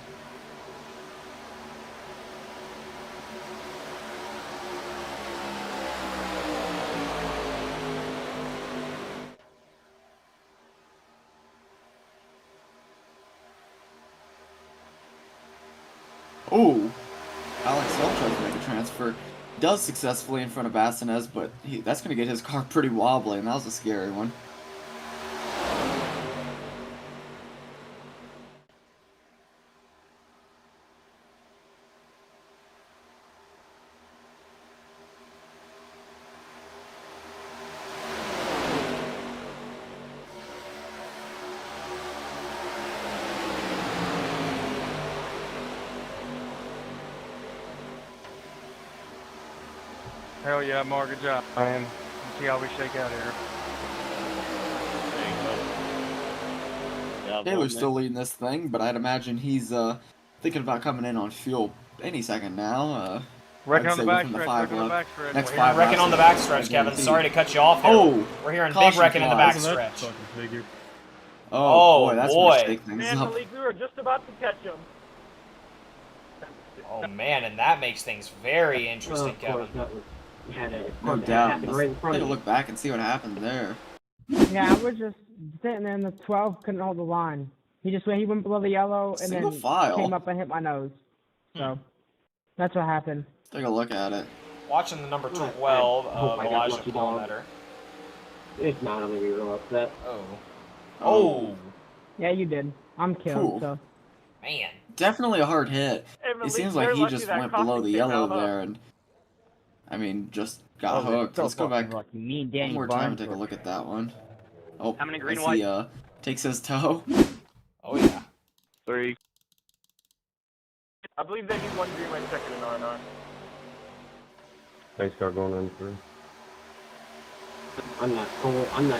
Speaker 2: Oh, Alex Hill tries to make a transfer. Does successfully in front of Bassinez, but that's going to get his car pretty wobbly, and that was a scary one.
Speaker 5: Hell yeah, Mark, good job, man. See how we shake out here.
Speaker 2: Taylor's still leading this thing, but I'd imagine he's thinking about coming in on fuel any second now.
Speaker 6: Wrecking
Speaker 2: I'd
Speaker 6: on the
Speaker 2: say within the
Speaker 6: backstretch,
Speaker 2: 5
Speaker 6: wrecking on the
Speaker 2: left.
Speaker 6: backstretch.
Speaker 2: Next
Speaker 1: We're
Speaker 2: 5
Speaker 1: hearing wrecking on the backstretch, Kevin. Sorry to cut you off there.
Speaker 2: Oh,
Speaker 1: We're hearing big
Speaker 2: caution
Speaker 1: wrecking in the
Speaker 2: flies.
Speaker 1: backstretch.
Speaker 2: Oh,
Speaker 1: Oh,
Speaker 2: boy, that's
Speaker 1: boy.
Speaker 2: gonna shake things
Speaker 6: Man,
Speaker 2: up.
Speaker 6: Malik, we were just about to catch him.
Speaker 1: Oh man, and that makes things very interesting, Kevin.
Speaker 2: No doubt. Let's take a look back and see what happened there.
Speaker 3: Yeah, I was just sitting there and the 12 couldn't hold the line. He went below the yellow and
Speaker 2: Single
Speaker 3: then
Speaker 2: file.
Speaker 3: came up and hit my nose. So that's what happened.
Speaker 2: Let's take a look at it.
Speaker 1: Watching the number 12 of Elijah Palmetter.
Speaker 9: If not, I'm gonna be real upset.
Speaker 1: Oh. Oh.
Speaker 3: Yeah, you did. I'm killed,
Speaker 2: Cool.
Speaker 3: so.
Speaker 1: Man.
Speaker 2: Definitely a hard hit.
Speaker 6: Hey,
Speaker 2: It
Speaker 6: Malik,
Speaker 2: seems like
Speaker 6: you're
Speaker 2: he
Speaker 6: lucky
Speaker 2: just
Speaker 6: that
Speaker 2: went below
Speaker 6: coffee
Speaker 2: the
Speaker 6: came
Speaker 2: yellow
Speaker 6: out, huh?
Speaker 2: there and, I mean, just got hooked. Let's go back one
Speaker 3: Me and Danny
Speaker 2: more time and take a look at that one. Oh,
Speaker 4: How many green,
Speaker 2: as he takes his toe.
Speaker 1: Oh yeah.
Speaker 8: 3.
Speaker 6: I believe they need 1 green light second in RNR.
Speaker 5: Pace car going on through.
Speaker 9: I'm not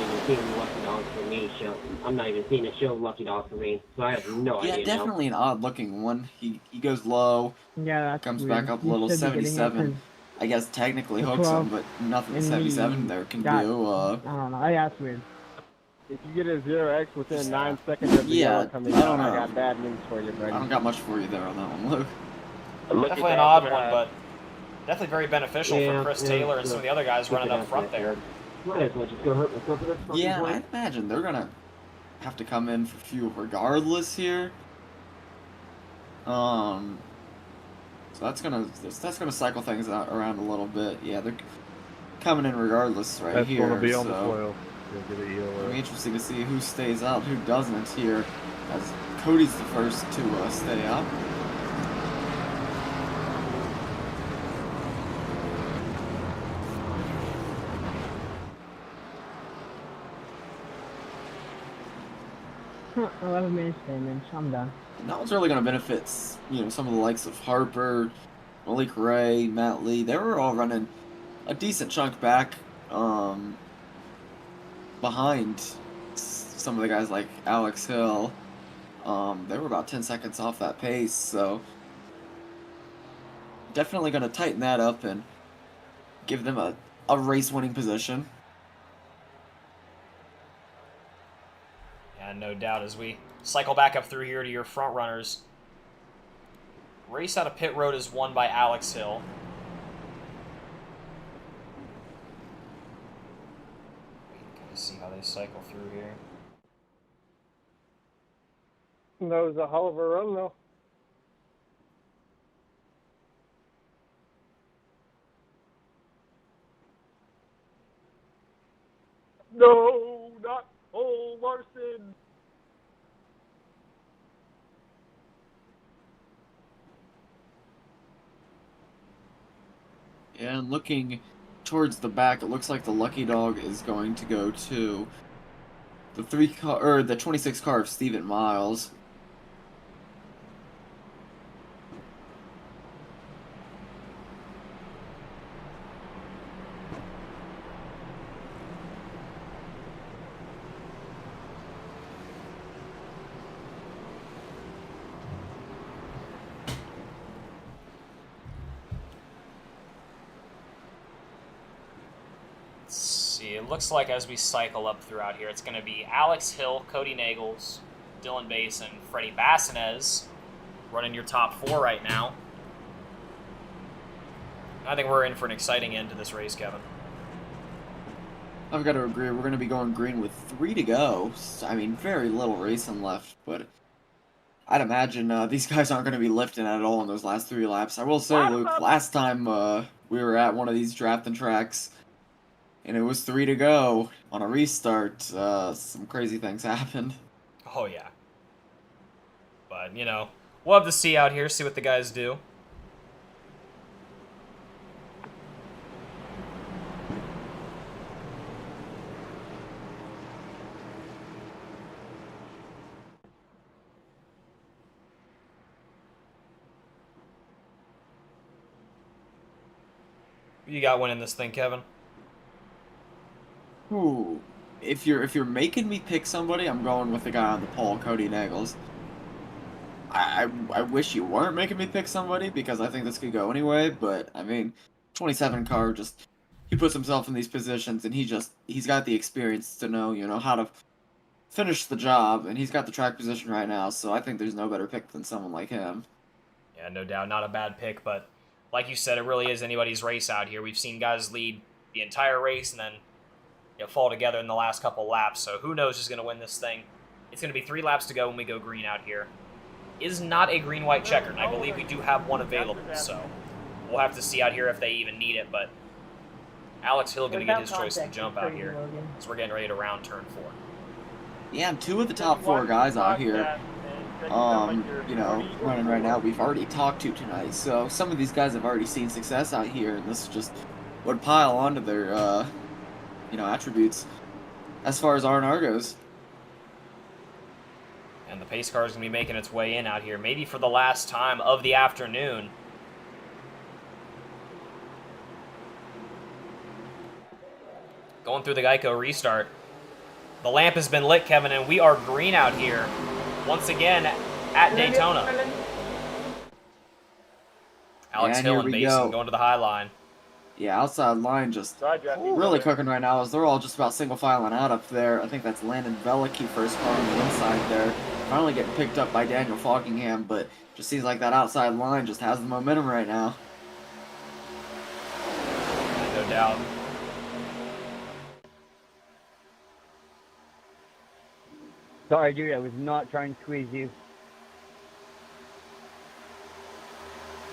Speaker 9: even seeing Lucky Dog for me show. I'm not even seeing a show of Lucky Dog for me, so I have no
Speaker 2: Yeah,
Speaker 9: idea.
Speaker 2: definitely an odd looking one. He goes low,
Speaker 3: Yeah, that's
Speaker 2: comes
Speaker 3: weird.
Speaker 2: back up a
Speaker 3: You
Speaker 2: little,
Speaker 3: should be getting it
Speaker 2: 77. I guess technically
Speaker 3: the
Speaker 2: hooks him,
Speaker 3: 12
Speaker 2: but nothing
Speaker 3: and
Speaker 2: 77
Speaker 3: he
Speaker 2: there can
Speaker 3: got-
Speaker 2: do.
Speaker 3: I don't know. Yeah, that's weird.
Speaker 5: If you get a 0x within 9 seconds of the
Speaker 2: Yeah,
Speaker 5: yellow coming
Speaker 2: I
Speaker 5: out,
Speaker 2: don't
Speaker 5: I
Speaker 2: know.
Speaker 5: got bad news for you,
Speaker 2: I
Speaker 5: buddy.
Speaker 2: don't got much for you there on that one, Luke.
Speaker 1: Definitely an odd one, but definitely very beneficial
Speaker 9: Yeah,
Speaker 1: for Chris
Speaker 9: yeah,
Speaker 1: Taylor and
Speaker 9: so
Speaker 1: some of the other guys
Speaker 9: keep
Speaker 1: running
Speaker 9: it
Speaker 1: up
Speaker 9: out
Speaker 1: front
Speaker 9: there.
Speaker 1: there.
Speaker 9: Might as well just go hurt myself at this fucking
Speaker 2: Yeah,
Speaker 9: point.
Speaker 2: I'd imagine they're gonna have to come in for fuel regardless here. So that's gonna cycle things out around a little bit. Yeah, they're coming in regardless right
Speaker 5: That's
Speaker 2: here.
Speaker 5: going to be on the
Speaker 2: so
Speaker 5: 12. You'll get a
Speaker 2: it'll be
Speaker 5: ELO.
Speaker 2: interesting to see who stays out, who doesn't here, as Cody's the first to stay out.
Speaker 3: Huh, 11 minutes damage. I'm done.
Speaker 2: And that one's really going to benefit, some of the likes of Harper, Malik Ray, Matt Lee. They were all running a decent chunk back behind some of the guys like Alex Hill. They were about 10 seconds off that pace, so definitely going to tighten that up and give them a race-winning position.
Speaker 1: Yeah, no doubt. As we cycle back up through here to your front runners, race out of pit road is won by Alex Hill. Kind of see how they cycle through here.
Speaker 6: That was a hell of a run, though. No, not Cole Larson.
Speaker 2: Yeah, and looking towards the back, it looks like the lucky dog is going to go to the 26 car of Steven Miles.
Speaker 1: It looks like as we cycle up throughout here, it's going to be Alex Hill, Cody Nagels, Dylan Bass, and Freddie Bassinez running your top 4 right now. I think we're in for an exciting end to this race, Kevin.
Speaker 2: I've got to agree. We're going to be going green with 3 to go. I mean, very little racing left, but I'd imagine these guys aren't going to be lifting at all in those last 3 laps. I will say, Luke, last time we were at one of these drafting tracks, and it was 3 to go on a restart, some crazy things happened.
Speaker 1: Oh, yeah. But, we'll have to see out here, see what the guys do. Who you got winning this thing, Kevin?
Speaker 2: Ooh, if you're making me pick somebody, I'm going with the guy on the pole, Cody Nagels. I wish you weren't making me pick somebody because I think this could go anyway. But I mean, 27 car just he puts himself in these positions and he's got the experience to know how to finish the job, and he's got the track position right now. So I think there's no better pick than someone like him.
Speaker 1: Yeah, no doubt, not a bad pick. But like you said, it really is anybody's race out here. We've seen guys lead the entire race and then fall together in the last couple laps. So who knows who's going to win this thing? It's going to be 3 laps to go when we go green out here. Is not a green-white checkered, and I believe we do have one available, so we'll have to see out here if they even need it, but Alex Hill going to get his choice to jump out here, so we're getting ready to round turn 4.
Speaker 2: Yeah, and 2 of the top 4 guys out here, running right now, we've already talked to tonight, so some of these guys have already seen success out here, and this just would pile onto their, attributes as far as RNR goes.
Speaker 1: And the pace car is going to be making its way in out here, maybe for the last time of the afternoon. Going through the Geico restart. The lamp has been lit, Kevin, and we are green out here once again at Daytona. Alex Hill and Basin going to the high line.
Speaker 2: Yeah, outside line just really cooking right now as they're all just about single filing out up there. I think that's Landon Velicky first car on the inside there. Finally getting picked up by Daniel Falkingham, but just seems like that outside line just has the momentum right now.
Speaker 1: No doubt.
Speaker 6: Sorry, dude, I was not trying to squeeze you.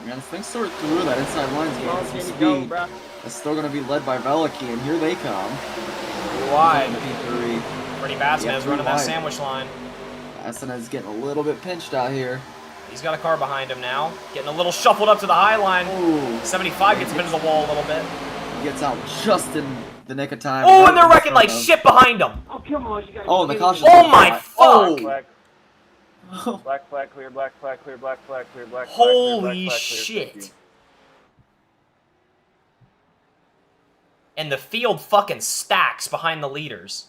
Speaker 2: Man, this thing's sort through. That inside line's getting some speed. It's still going to be led by Velicky, and here they come.
Speaker 1: Wide.
Speaker 2: P3.
Speaker 1: Freddie Vasquez running that sandwich line.
Speaker 2: Vasquez getting a little bit pinched out here.
Speaker 1: He's got a car behind him now. Getting a little shuffled up to the high line.
Speaker 2: Ooh.
Speaker 1: 75 gets him into the wall a little bit.
Speaker 2: He gets out just in the nick of time.
Speaker 1: Oh, and they're wrecking like shit behind him.
Speaker 9: Oh, come on, you guys.
Speaker 2: Oh, and the caution.
Speaker 1: Oh my fuck.
Speaker 6: Black flag clear, black flag clear, black flag clear, black flag clear.
Speaker 1: Holy shit. And the field fucking stacks behind the leaders.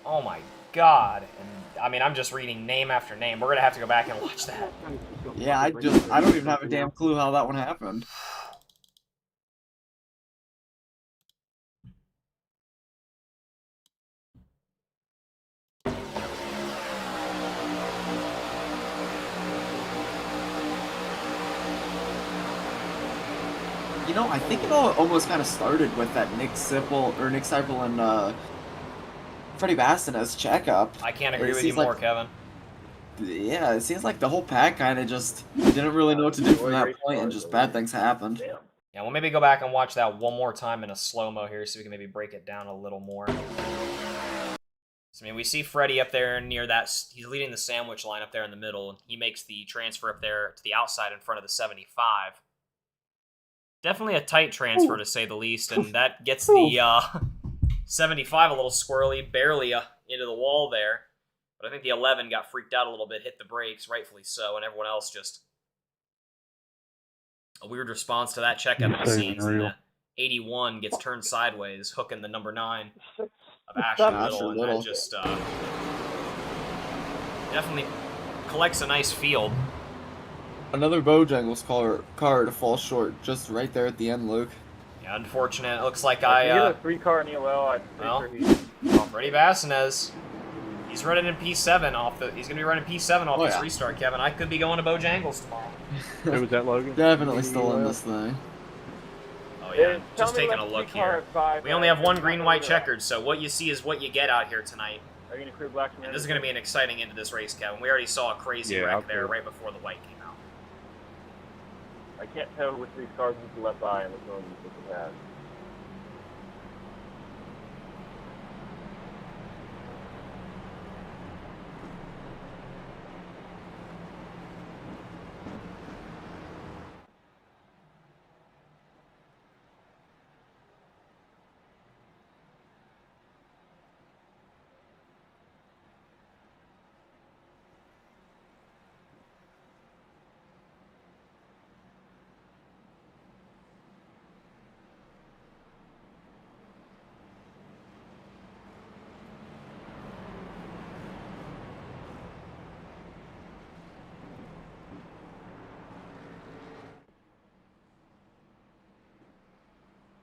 Speaker 1: Oh my god. And I mean, I'm just reading name after name. We're gonna have to go back and watch that.
Speaker 2: Yeah, I don't even have a damn clue how that one happened. You know, I think it all almost kind of started with that Nick Sipple and Freddie Vasquez checkup.
Speaker 1: I can't agree with you more, Kevin.
Speaker 2: Yeah, it seems like the whole pack kind of just didn't really know what to do from that point, and just bad things happened.
Speaker 1: Yeah, we'll maybe go back and watch that one more time in a slow-mo here so we can maybe break it down a little more. So, I mean, we see Freddie up there near that. He's leading the sandwich line up there in the middle. He makes the transfer up there to the outside in front of the 75. Definitely a tight transfer, to say the least, and that gets the 75 a little squirrely, barely into the wall there. But I think the 11 got freaked out a little bit, hit the brakes, rightfully so, and everyone else just... A weird response to that checkup in the scenes. And the 81 gets turned sideways, hooking the number 9 of Asher Little, and that just definitely collects a nice field.
Speaker 2: Another Bojangles car to fall short, just right there at the end, Luke.
Speaker 1: Yeah, unfortunate. It looks like
Speaker 6: If you get a 3-car in ELL, I'd
Speaker 1: Freddie Vasquez. He's running in P7 off the. He's gonna be running P7 off this restart, Kevin. I could be going to Bojangles tomorrow.
Speaker 5: Who was that, Logan?
Speaker 2: Definitely still in this thing.
Speaker 1: Oh yeah, just taking a look here. We only have one green-white checkered, so what you see is what you get out here tonight.
Speaker 6: Are you gonna clear black?
Speaker 1: And this is gonna be an exciting end to this race, Kevin. We already saw a crazy wreck there right before the white came out.
Speaker 6: I can't tell which of these cars is the left eye and which one is the pass.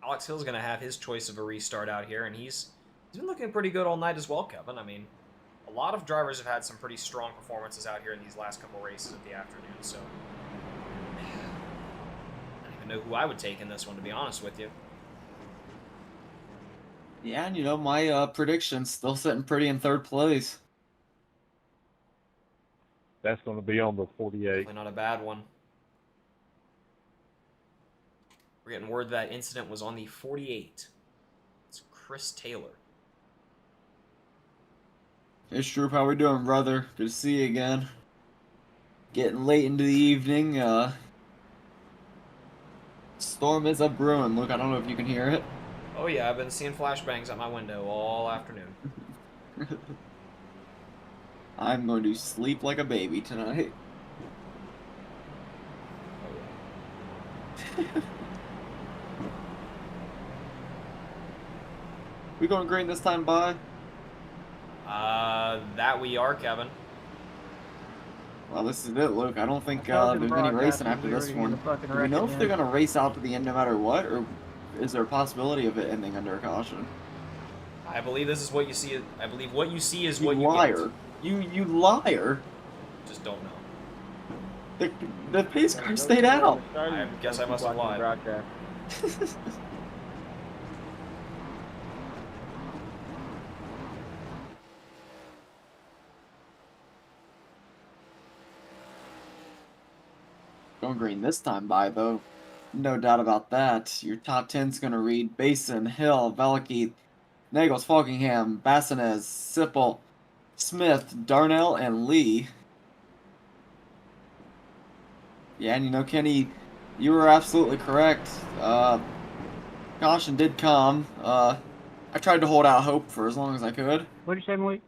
Speaker 1: Alex Hill's going to have his choice of a restart out here, and he's been looking pretty good all night as well, Kevin. I mean, a lot of drivers have had some pretty strong performances out here in these last couple races of the afternoon, so I don't even know who I would take in this one, to be honest with you.
Speaker 2: Yeah, and you know, my prediction's still sitting pretty in third place.
Speaker 5: That's going to be on the 48.
Speaker 1: Definitely not a bad one. We're getting word that incident was on the 48. It's Chris Taylor.
Speaker 2: Hey, Stroop, how we doing, brother? Good to see you again. Getting late into the evening. Storm is a brewing. Look, I don't know if you can hear it.
Speaker 1: Oh yeah, I've been seeing flashbangs at my window all afternoon.
Speaker 2: I'm going to sleep like a baby tonight. We going green this time, bye?
Speaker 1: That we are, Kevin.
Speaker 2: Well, this is it, Luke. I don't think there's any racing after this one. Do we know if they're going to race out to the end no matter what, or is there a possibility of it ending under a caution?
Speaker 1: I believe this is what you see. I believe what you see is what
Speaker 2: You
Speaker 1: you
Speaker 2: liar.
Speaker 1: get.
Speaker 2: You liar.
Speaker 1: Just don't know.
Speaker 2: The pace car stayed out.
Speaker 1: I guess I must have lied.
Speaker 2: Going green this time, by though. No doubt about that. Your top 10's going to read Basin, Hill, Veliky, Nagels, Falkingham, Bassinez, Sipple, Smith, Darnell, and Lee. Yeah, and you know, Kenny, you were absolutely correct. Caution did come. I tried to hold out hope for as long as I could.
Speaker 7: What did you say, Malik?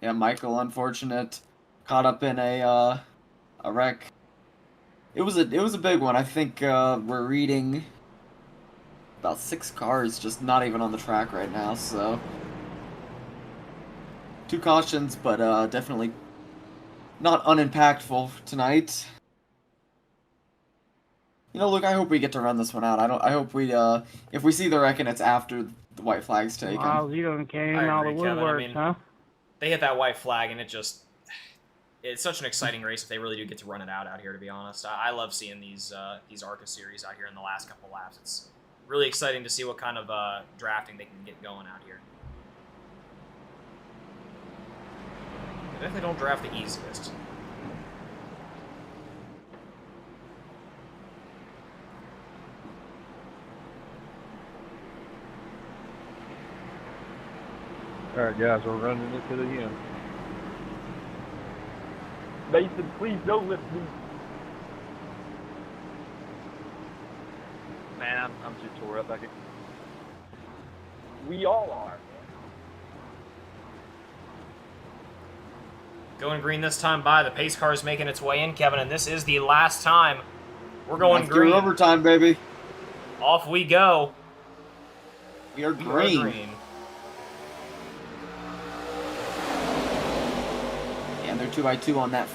Speaker 2: Yeah, Michael, unfortunate, caught up in a wreck. It was a big one. I think we're reading about 6 cars just not even on the track right now, so 2 cautions, but definitely not unimpactful tonight. You know, Luke, I hope we get to run this one out. I hope we if we see the wreck and it's after the white flag's taken.
Speaker 7: Wow, you done came
Speaker 1: I
Speaker 7: out of
Speaker 1: agree,
Speaker 7: the
Speaker 1: Kevin. I
Speaker 7: woodworks,
Speaker 1: mean,
Speaker 7: huh?
Speaker 1: They hit that white flag, and it's such an exciting race if they really do get to run it out here, to be honest. I love seeing these Arca series out here in the last couple laps. It's really exciting to see what kind of drafting they can get going out here. Even if they don't draft the easiest.
Speaker 5: Alright, guys, we're running it to the end.
Speaker 6: Mason, please don't lift me.
Speaker 10: Man, I'm too tore up.
Speaker 6: We all are.
Speaker 1: Going green this time by. The pace car is making its way in, Kevin, and this is the last time we're going
Speaker 2: Let's
Speaker 1: green.
Speaker 2: do overtime, baby.
Speaker 1: Off we go.
Speaker 2: We are
Speaker 1: We
Speaker 2: green.
Speaker 1: are green.
Speaker 2: And they're 2x2 on that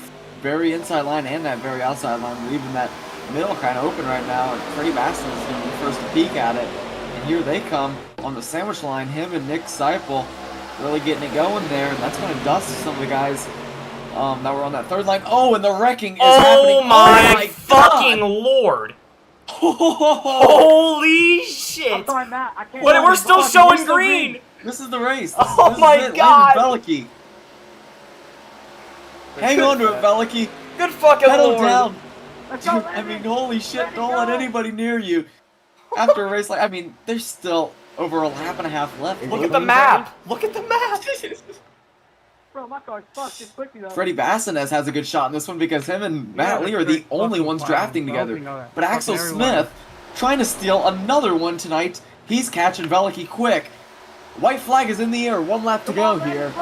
Speaker 2: very inside line and that very outside line, leaving that middle kind of open right now. And Freddie Basson is going to be first to peek at it. And here they come on the sandwich line. Him and Nick Seipel really getting it going there. And that's going to dust some of the guys that were on that third line. Oh, and the wrecking is happening.
Speaker 1: Oh my fucking lord. Holy shit.
Speaker 4: I'm sorry, Matt. I can't.
Speaker 1: What? We're still showing green.
Speaker 2: This is the race.
Speaker 1: Oh
Speaker 2: this
Speaker 1: my
Speaker 2: is it.
Speaker 1: God.
Speaker 2: Landon Veliky. Hang on to it, Veliky.
Speaker 1: Good fucking
Speaker 2: Pedal
Speaker 1: lord.
Speaker 2: down.
Speaker 4: Let's go,
Speaker 2: Dude, I mean, holy shit,
Speaker 4: Let it
Speaker 2: don't let
Speaker 4: go.
Speaker 2: anybody near you. After a race like, I mean, there's still over a lap and a half left.
Speaker 1: Look at the map. Look at the map.
Speaker 4: Bro, my car's fucked. It's quickly though.
Speaker 2: Freddie Bassinez has a good shot in this one because him and Matt Lee are the only ones drafting together. But Axel Smith trying to steal another one tonight. He's catching Veliky quick. White flag is in the air. 1 lap to go here.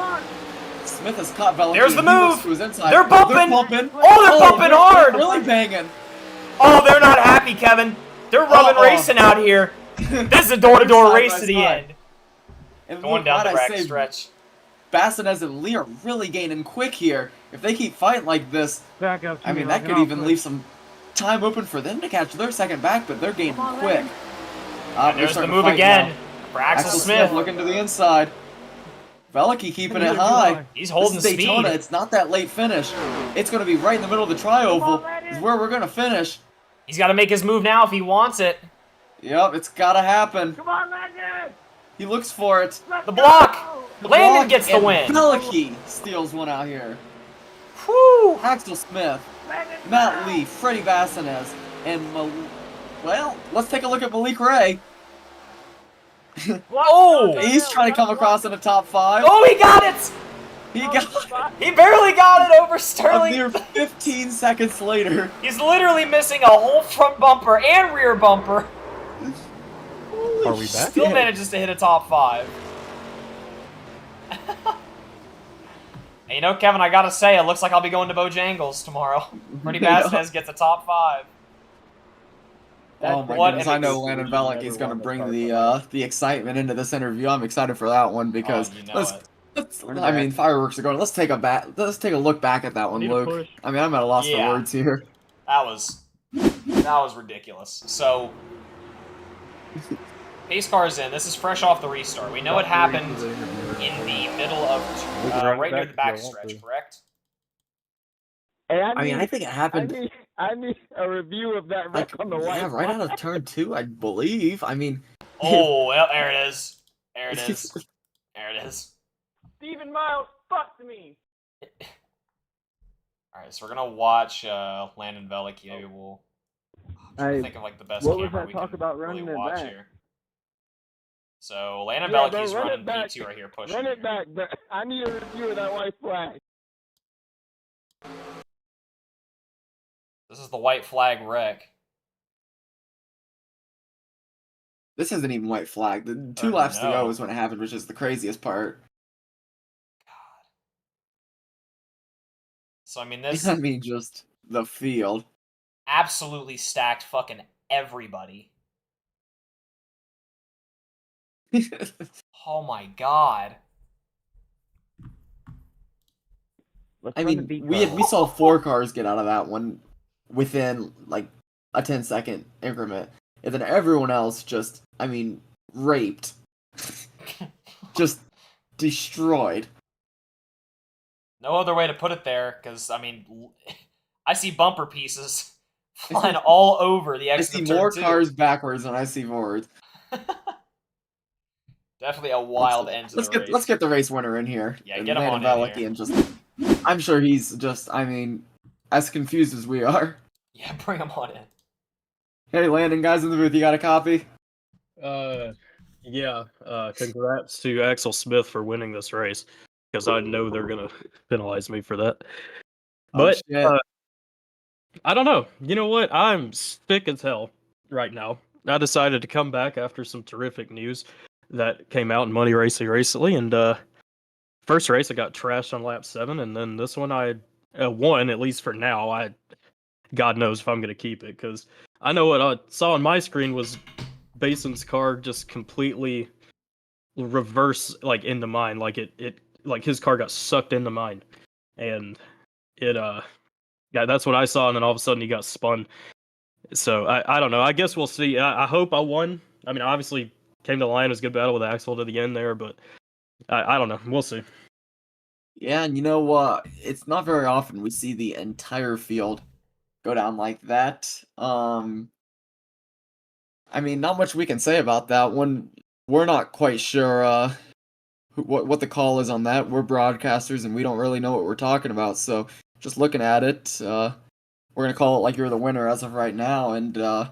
Speaker 2: Smith has caught Veliky.
Speaker 1: There's the
Speaker 2: He looks
Speaker 1: move.
Speaker 2: to his inside.
Speaker 1: They're bumping. Oh, they're bumping
Speaker 2: they're
Speaker 1: hard.
Speaker 2: really banging.
Speaker 1: Oh, they're not happy, Kevin. They're rubbing racing out here. This is a door-to-door
Speaker 2: Side
Speaker 1: race
Speaker 2: by
Speaker 1: to the
Speaker 2: side.
Speaker 1: end.
Speaker 2: And
Speaker 1: Going
Speaker 2: look,
Speaker 1: down
Speaker 2: might
Speaker 1: the
Speaker 2: I
Speaker 1: back
Speaker 2: say,
Speaker 1: stretch.
Speaker 2: Bassinez and Lee are really gaining quick here. If they keep fighting like this,
Speaker 7: Back up to
Speaker 2: I
Speaker 7: me
Speaker 2: mean,
Speaker 7: like
Speaker 2: that
Speaker 7: an
Speaker 2: could even
Speaker 7: output.
Speaker 2: leave some time open for them to catch their second back, but they're gaining
Speaker 4: Come on,
Speaker 2: quick.
Speaker 4: Landon.
Speaker 1: And there's the move again for Axel Smith.
Speaker 2: looking to the inside. Veliky keeping it
Speaker 3: Good
Speaker 2: high.
Speaker 3: try.
Speaker 1: He's holding
Speaker 2: This is Daytona.
Speaker 1: speed.
Speaker 2: It's not that late finish. It's going to be right in the middle of the tri-oval. Is where we're going to finish.
Speaker 1: He's got to make his move now if he wants it.
Speaker 2: Yep, it's got to happen.
Speaker 4: Come on, Landon.
Speaker 2: He looks for it.
Speaker 1: The block.
Speaker 2: The
Speaker 1: Landon
Speaker 2: block,
Speaker 1: gets the
Speaker 2: and
Speaker 1: win.
Speaker 2: Veliky steals one out here.
Speaker 1: Whew.
Speaker 2: Axel Smith,
Speaker 4: Landon.
Speaker 2: Matt Lee, Freddie Bassinez, and well, let's take a look at Malik Ray.
Speaker 1: Oh!
Speaker 2: He's trying to come across in the top 5.
Speaker 1: Oh, he got it!
Speaker 2: He got
Speaker 1: He barely got it over
Speaker 2: a
Speaker 1: Sterling.
Speaker 2: mere 15 seconds later.
Speaker 1: He's literally missing a whole front bumper and rear bumper.
Speaker 10: Are we back?
Speaker 1: Still manages to hit a top 5. And you know, Kevin, I gotta say, it looks like I'll be going to Bojangles tomorrow. Freddie Bassinez gets a top 5.
Speaker 2: Oh my
Speaker 1: What
Speaker 2: goodness,
Speaker 1: an
Speaker 2: I know Landon Veliky is going to bring the excitement into this interview. I'm excited for that one because
Speaker 1: Oh, you know
Speaker 2: I mean, fireworks are going. Let's take a look back at that one,
Speaker 5: Need a
Speaker 2: Luke.
Speaker 5: push.
Speaker 2: I mean, I'm at a loss
Speaker 1: Yeah.
Speaker 2: for words here.
Speaker 1: That was ridiculous. So, pace car's in. This is fresh off the restart. We know it happened in the middle of right near the backstretch, correct?
Speaker 5: Hey,
Speaker 2: I mean, I think it happened.
Speaker 5: I need a review of that wreck on the white.
Speaker 2: Yeah, right out of turn 2, I believe. I mean,
Speaker 1: Oh, well, there it is. There it is. There it is.
Speaker 8: Steven Miles fucked me.
Speaker 1: All right, so we're gonna watch Landon Veliky. Maybe we'll think of like the best
Speaker 5: what was
Speaker 1: camera
Speaker 5: that
Speaker 1: we
Speaker 5: talk
Speaker 1: can
Speaker 5: about
Speaker 1: really
Speaker 5: running it
Speaker 1: watch
Speaker 5: back?
Speaker 1: here. So Landon
Speaker 5: Yeah, bro,
Speaker 1: Veliky's
Speaker 5: run it
Speaker 1: running
Speaker 5: back.
Speaker 1: P2 right here, pushing.
Speaker 5: Run it
Speaker 1: here.
Speaker 5: back, but I need a review of that white flag.
Speaker 1: This is the white flag wreck.
Speaker 2: this isn't even white flag. The 2
Speaker 1: Oh,
Speaker 2: laps to
Speaker 1: no.
Speaker 2: go is when it happened, which is the craziest part.
Speaker 1: So I mean, this
Speaker 2: I mean, just the field.
Speaker 1: absolutely stacked fucking everybody. Oh my god.
Speaker 5: Let's
Speaker 2: I
Speaker 5: run the
Speaker 2: mean,
Speaker 5: beat
Speaker 2: we
Speaker 5: card.
Speaker 2: saw 4 cars get out of that one within like a 10-second increment, and then everyone else just, I mean, raped, just destroyed.
Speaker 1: No other way to put it there, because I mean, I see bumper pieces flying all over the
Speaker 2: I
Speaker 1: exit
Speaker 2: see
Speaker 1: of turn
Speaker 2: more
Speaker 1: 2.
Speaker 2: cars backwards than I see forwards.
Speaker 1: Definitely a wild end to the race.
Speaker 2: Let's get the race winner in here.
Speaker 1: Yeah,
Speaker 2: and
Speaker 1: get him
Speaker 2: Landon
Speaker 1: on in
Speaker 2: Veliky
Speaker 1: here.
Speaker 2: and just, I'm sure he's just, I mean, as confused as we are.
Speaker 1: Yeah, bring him on in.
Speaker 2: Hey, Landon, guys in the booth, you got a copy?
Speaker 10: Yeah. Congrats to Axel Smith for winning this race, because I know they're gonna penalize me for that. But
Speaker 2: shit.
Speaker 10: I don't know. You know what? I'm sick as hell right now. I decided to come back after some terrific news that came out in Money Racing recently, and first race I got trashed on lap 7, and then this one I won, at least for now. God knows if I'm gonna keep it, because I know what I saw on my screen was Bason's car just completely reverse, like into mine, like it like his car got sucked into mine, and it yeah, that's what I saw, and then all of a sudden he got spun. So I don't know. I guess we'll see. I hope I won. I mean, obviously came to the line, it was a good battle with Axel to the end there, but I don't know. We'll see.
Speaker 2: Yeah, and you know what? It's not very often we see the entire field go down like that. I mean, not much we can say about that one. We're not quite sure what the call is on that. We're broadcasters and we don't really know what we're talking about. So just looking at it, we're gonna call it like you're the winner as of right now. And how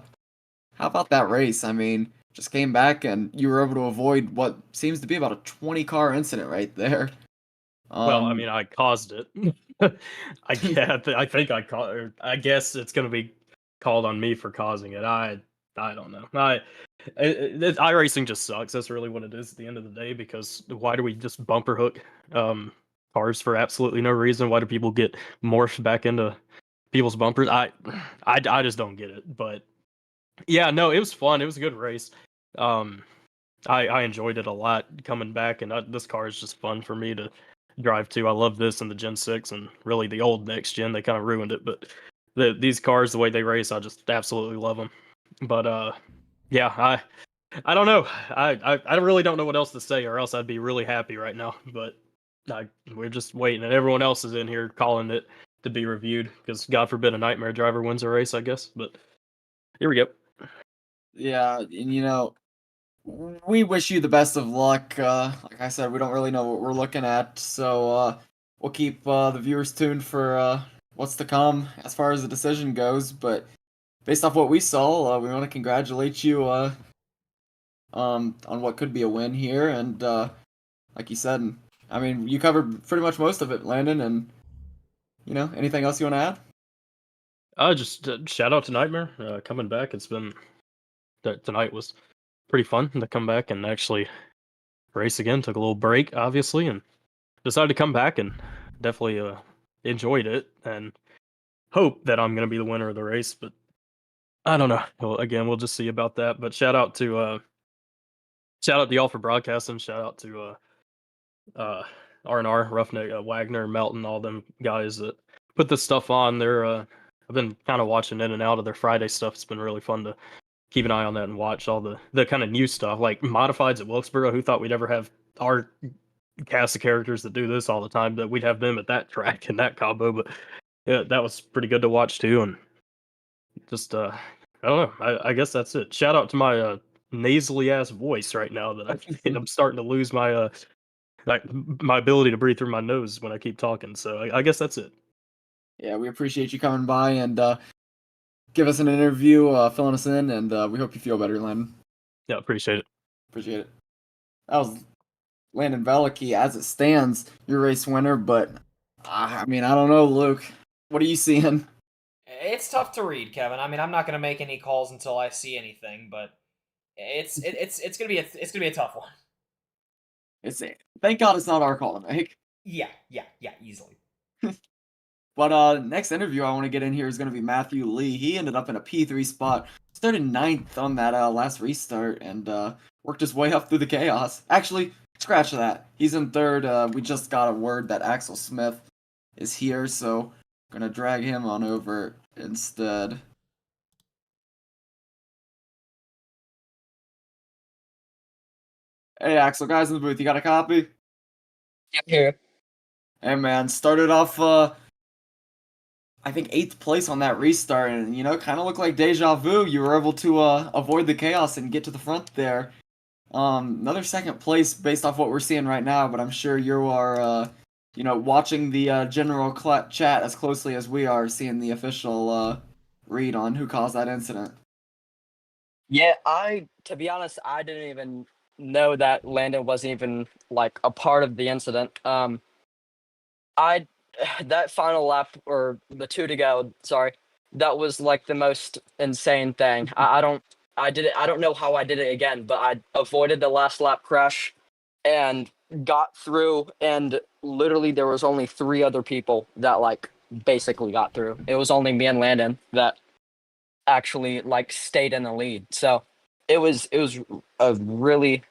Speaker 2: about that race? I mean, just came back and you were able to avoid what seems to be about a 20-car incident right there.
Speaker 10: Well, I mean, I caused it. I think I caused. I guess it's gonna be called on me for causing it. I don't know. iRacing just sucks. That's really what it is at the end of the day. Because why do we just bumper hook cars for absolutely no reason? Why do people get morphed back into people's bumpers? I just don't get it. But yeah, no, it was fun. It was a good race. I enjoyed it a lot coming back, and this car is just fun for me to drive to. I love this and the Gen 6 and really the old next gen. They kind of ruined it, but these cars, the way they race, I just absolutely love them. But yeah, I don't know. I really don't know what else to say, or else I'd be really happy right now. But we're just waiting, and everyone else is in here calling it to be reviewed because God forbid a nightmare driver wins a race, I guess. But here we go.
Speaker 2: Yeah, and we wish you the best of luck. Like I said, we don't really know what we're looking at, so we'll keep the viewers tuned for what's to come as far as the decision goes. But based off what we saw, we want to congratulate you on what could be a win here. And like you said, I mean, you covered pretty much most of it, Landon. And anything else you want to add?
Speaker 10: Just shout out to Nightmare coming back. It's been tonight was pretty fun to come back and actually race again. Took a little break, obviously, and decided to come back and definitely enjoyed it and hope that I'm going to be the winner of the race. But I don't know. Well, again, we'll just see about that. But shout out to y'all for broadcasting. Shout out to RNR, Roughneck, Wagner, Melton, all them guys that put this stuff on. I've been kind of watching in and out of their Friday stuff. It's been really fun to keep an eye on that and watch all the kind of new stuff, like modifieds at Wilkesboro. Who thought we'd ever have our cast of characters that do this all the time, that we'd have them at that track and that combo? But yeah, that was pretty good to watch too. And just I don't know. I guess that's it. Shout out to my nasally ass voice right now that I'm starting to lose my my ability to breathe through my nose when I keep talking. So I guess that's it.
Speaker 2: Yeah, we appreciate you coming by and give us an interview, filling us in, and we hope you feel better, Landon.
Speaker 10: Yeah, appreciate it.
Speaker 2: Appreciate it. That was Landon Velicky, as it stands, your race winner. But I mean, I don't know, Luke. What are you seeing?
Speaker 1: It's tough to read, Kevin. I mean, I'm not going to make any calls until I see anything, but it's gonna be a tough one.
Speaker 2: Thank God it's not our call to make.
Speaker 1: Yeah, easily.
Speaker 2: But next interview I want to get in here is going to be Matthew Lee. He ended up in a P3 spot, started 9th on that last restart, and worked his way up through the chaos. Actually, scratch that. He's in 3rd. We just got a word that Axel Smith is here, so I'm going to drag him on over instead. Hey, Axel, guys in the booth, you got a copy?
Speaker 11: Yep, here.
Speaker 2: Hey, man, started off, I think 8th place on that restart, and kind of looked like deja vu. You were able to avoid the chaos and get to the front there. Another 2nd place based off what we're seeing right now, but I'm sure you are, watching the general chat as closely as we are, seeing the official read on who caused that incident.
Speaker 11: Yeah, to be honest, I didn't even know that Landon wasn't even like a part of the incident. That final lap, or the 2 to go, sorry, that was like the most insane thing. I don't know how I did it again, but I avoided the last lap crash and got through, and literally there was only 3 other people that like basically got through. It was only me and Landon that actually like stayed in the lead. So it was a really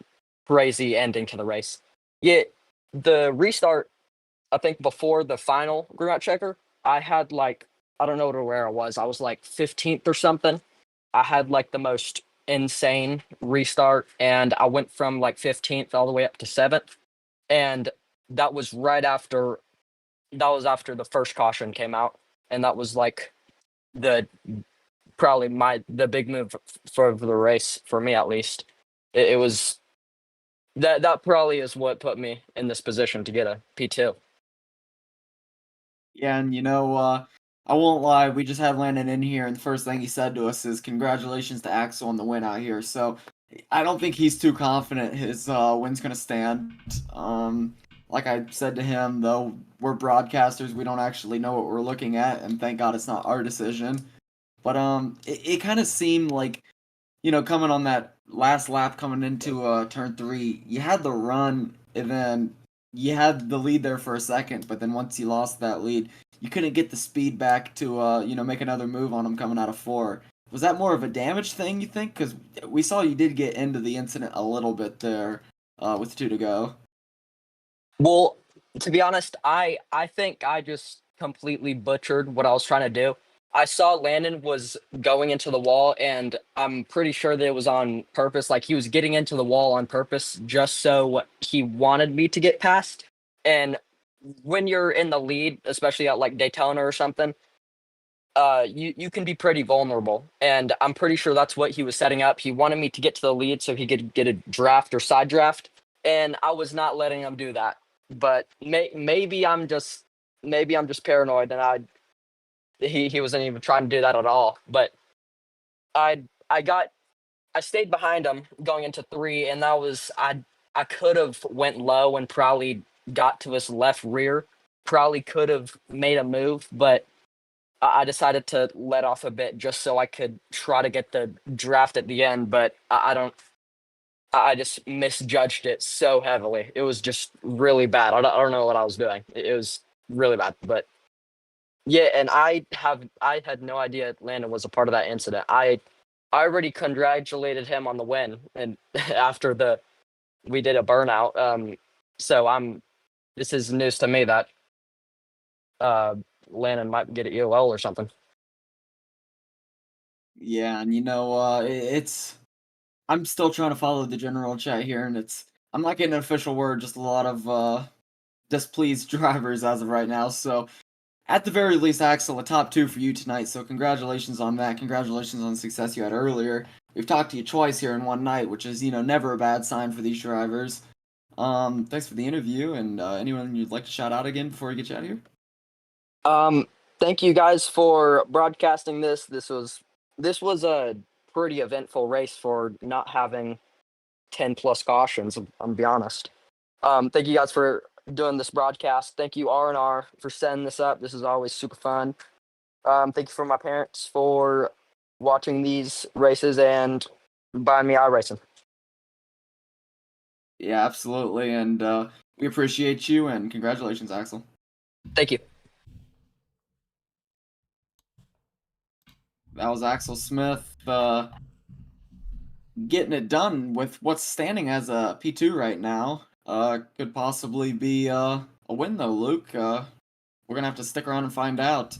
Speaker 11: crazy ending to the race. Yeah, the restart, I think before the final ground checker, I had like, I don't know where I was. I was like 15th or something. I had like the most insane restart, and I went from like 15th all the way up to 7th. And that was after the first caution came out, and that was like the big move for the race, for me at least. It was that probably is what put me in this position to get a P2.
Speaker 2: Yeah, and I won't lie, we just had Landon in here, and the first thing he said to us is congratulations to Axel on the win out here. So I don't think he's too confident his win's going to stand. Like I said to him, though, we're broadcasters, we don't actually know what we're looking at, and thank God it's not our decision. But it kind of seemed like, coming on that last lap coming into turn 3, you had the run, and then you had the lead there for a second, but then once you lost that lead, you couldn't get the speed back to make another move on him coming out of 4. Was that more of a damage thing, you think? Because we saw you did get into the incident a little bit there with 2 to go.
Speaker 11: Well, to be honest, I think I just completely butchered what I was trying to do. I saw Landon was going into the wall, and I'm pretty sure that it was on purpose. Like he was getting into the wall on purpose, just so he wanted me to get past. And when you're in the lead, especially at like Daytona or something, you can be pretty vulnerable. And I'm pretty sure that's what he was setting up. He wanted me to get to the lead so he could get a draft or side draft, and I was not letting him do that. But maybe I'm just paranoid, and he wasn't even trying to do that at all. But I stayed behind him going into 3, and that was I could have went low and probably got to his left rear, probably could have made a move, but I decided to let off a bit just so I could try to get the draft at the end. But I just misjudged it so heavily. It was just really bad. I don't know what I was doing. It was really bad. But yeah, and I had no idea Landon was a part of that incident. I already congratulated him on the win, and after we did a burnout. So this is news to me that Landon might get an EOL or something.
Speaker 2: Yeah, and it's I'm still trying to follow the general chat here, and I'm not getting an official word, just a lot of displeased drivers as of right now. So at the very least, Axel, a top 2 for you tonight. So congratulations on that. Congratulations on the success you had earlier. We've talked to you twice here in one night, which is never a bad sign for these drivers. Thanks for the interview, and anyone you'd like to shout out again before we get you out of here?
Speaker 11: Thank you guys for broadcasting this. This was a pretty eventful race for not having 10 plus cautions. I'm gonna be honest. Thank you guys for doing this broadcast. Thank you RNR for setting this up. This is always super fun. Thank you for my parents for watching these races and buying me iRacing.
Speaker 2: Yeah, absolutely, and we appreciate you, and congratulations, Axel.
Speaker 11: Thank you.
Speaker 2: That was Axel Smith getting it done with what's standing as a P2 right now. Could possibly be a win, though, Luke. We're going to have to stick around and find out.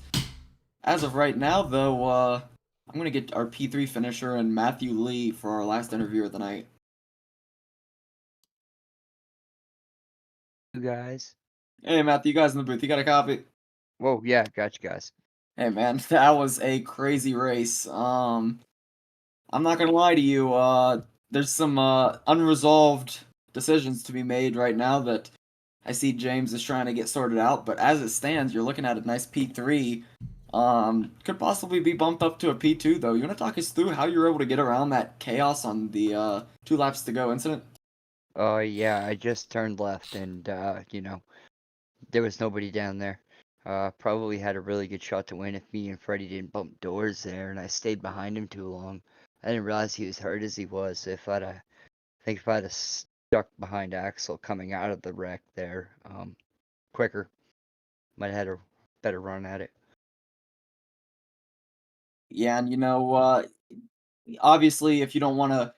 Speaker 2: As of right now, though, I'm going to get our P3 finisher and Matthew Lee for our last interview of the night.
Speaker 12: You guys.
Speaker 2: Hey, Matthew, you guys in the booth, you got a copy?
Speaker 12: Whoa, yeah, got you guys.
Speaker 2: Hey, man, that was a crazy race. I'm not gonna lie to you, there's some unresolved decisions to be made right now that I see James is trying to get sorted out, but as it stands, you're looking at a nice P3. Could possibly be bumped up to a P2, though. You want to talk us through how you were able to get around that chaos on the 2 laps to go incident?
Speaker 12: Oh, yeah, I just turned left and, there was nobody down there. Probably had a really good shot to win if me and Freddie didn't bump doors there, and I stayed behind him too long. I didn't realize he was hurt as he was. If I'd have stuck behind Axel coming out of the wreck there, quicker, might have had a better run at it.
Speaker 2: Yeah, and obviously, if you don't want to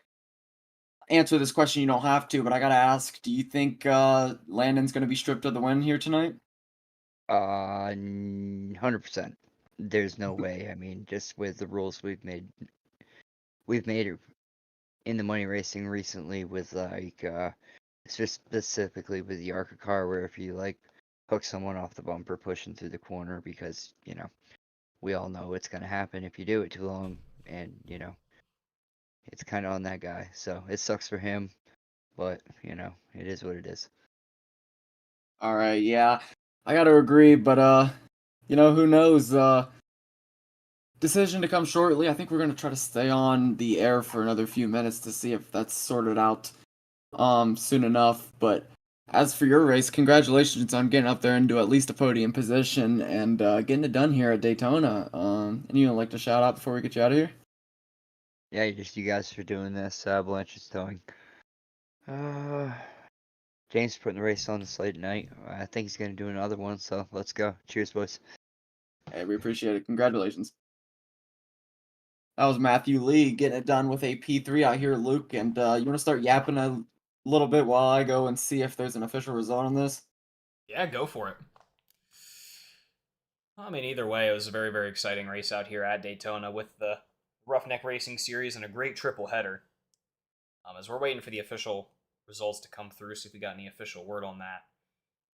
Speaker 2: answer this question, you don't have to, but I gotta ask, do you think Landon's gonna be stripped of the win here tonight?
Speaker 12: 100%. There's no way. I mean, just with the rules we've made it in the money racing recently with it's just specifically with the Arca car where if you hook someone off the bumper pushing through the corner, because we all know what's gonna happen if you do it too long, and it's kind of on that guy. So it sucks for him, but it is what it is.
Speaker 2: All right, yeah, I gotta agree, but who knows? Decision to come shortly. I think we're gonna try to stay on the air for another few minutes to see if that's sorted out soon enough. But as for your race, congratulations on getting up there into at least a podium position and getting it done here at Daytona. Anyone like to shout out before we get you out of here?
Speaker 12: Yeah, just you guys for doing this. Blanche is towing. James putting the race on the slate tonight. I think he's gonna do another one, so let's go. Cheers, boys.
Speaker 2: Hey, we appreciate it. Congratulations. That was Matthew Lee getting it done with a P3 out here, Luke. And you want to start yapping a little bit while I go and see if there's an official result on this?
Speaker 1: Yeah, go for it. I mean, either way, it was a very, very exciting race out here at Daytona with the Roughneck Racing Series and a great triple header. As we're waiting for the official results to come through, see if we got any official word on that.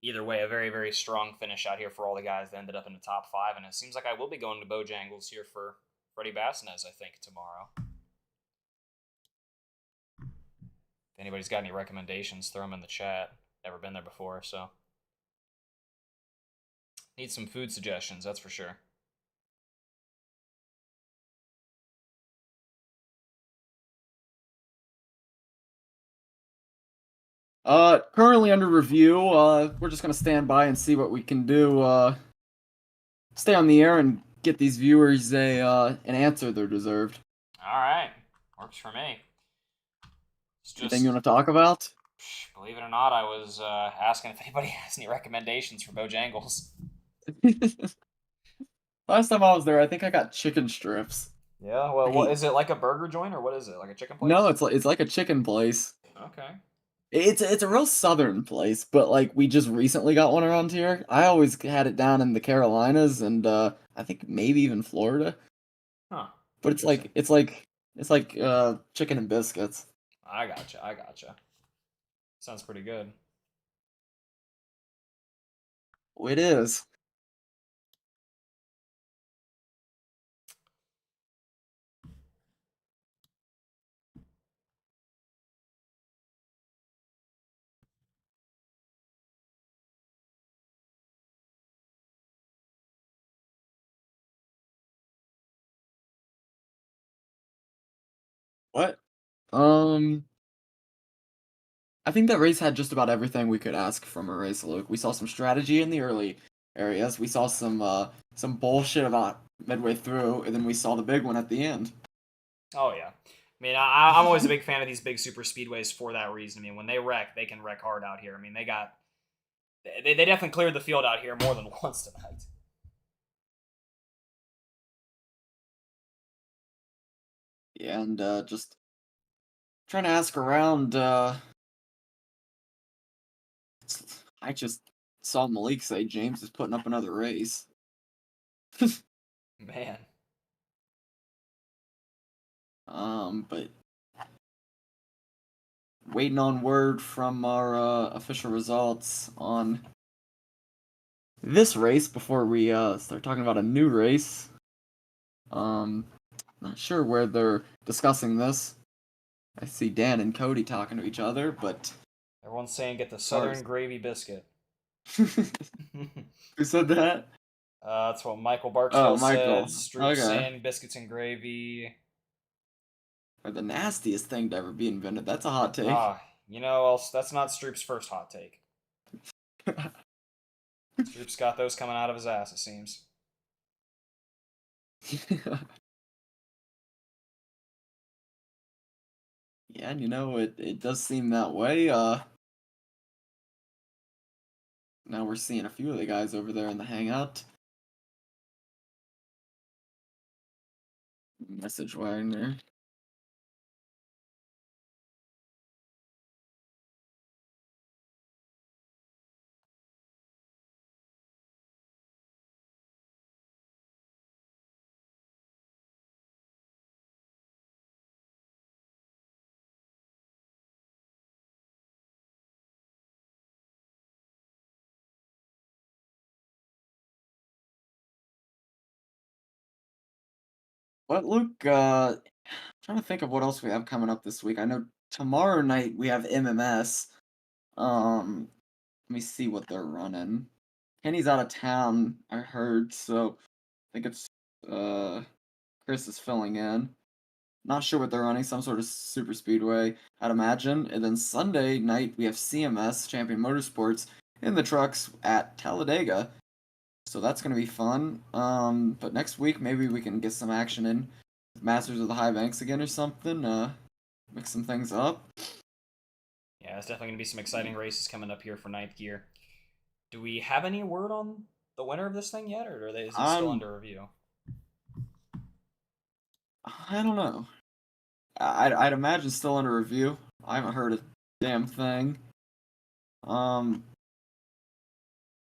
Speaker 1: Either way, a very, very strong finish out here for all the guys that ended up in the top 5, and it seems like I will be going to Bojangles here for Freddie Bassinez, I think, tomorrow. If anybody's got any recommendations, throw them in the chat. Never been there before, so. Need some food suggestions, that's for sure.
Speaker 2: Currently under review. We're just gonna stand by and see what we can do. Stay on the air and get these viewers an answer they're deserved.
Speaker 1: All right, works for me.
Speaker 2: Anything you want to talk about?
Speaker 1: Believe it or not, I was asking if anybody has any recommendations for Bojangles.
Speaker 2: Last time I was there, I think I got chicken strips.
Speaker 1: Yeah, well, what is it, like a burger joint or what is it? Like a chicken place?
Speaker 2: No, it's like a chicken place.
Speaker 1: Okay.
Speaker 2: It's a real southern place, but like we just recently got one around here. I always had it down in the Carolinas and I think maybe even Florida.
Speaker 1: Huh.
Speaker 2: But it's like chicken and biscuits.
Speaker 1: I gotcha. Sounds pretty good.
Speaker 2: It is. What? I think that race had just about everything we could ask from a race, Luke. We saw some strategy in the early areas. We saw some bullshit about midway through, and then we saw the big one at the end.
Speaker 1: Oh yeah. I mean, I'm always a big fan of these big super speedways for that reason. I mean, when they wreck, they can wreck hard out here. I mean, they definitely cleared the field out here more than once tonight.
Speaker 2: Yeah, and just trying to ask around. I just saw Malik say James is putting up another race.
Speaker 1: Man.
Speaker 2: But waiting on word from our official results on this race before we start talking about a new race. Not sure where they're discussing this. I see Dan and Cody talking to each other, but
Speaker 1: Everyone's saying get the Southern Gravy Biscuit.
Speaker 2: Who said that?
Speaker 1: That's what Michael Barksdale
Speaker 2: Michael.
Speaker 1: said. Stroop saying biscuits and gravy.
Speaker 2: Or the nastiest thing to ever be invented. That's a hot take.
Speaker 1: That's not Stroop's first hot take. Stroop's got those coming out of his ass, it seems.
Speaker 2: Yeah, and it does seem that way. Now we're seeing a few of the guys over there in the hangout. Message Wagner. What, Luke? Trying to think of what else we have coming up this week. I know tomorrow night we have MMS. Let me see what they're running. Kenny's out of town, I heard, so I think it's Chris is filling in. Not sure what they're running, some sort of super speedway, I'd imagine. And then Sunday night we have CMS, Champion Motorsports, in the trucks at Talladega. So that's gonna be fun. But next week maybe we can get some action in Masters of the High Banks again or something. Mix some things up.
Speaker 1: Yeah, there's definitely gonna be some exciting races coming up here for ninth gear. Do we have any word on the winner of this thing yet, or is it still under review?
Speaker 2: I don't know. I'd imagine still under review. I haven't heard a damn thing.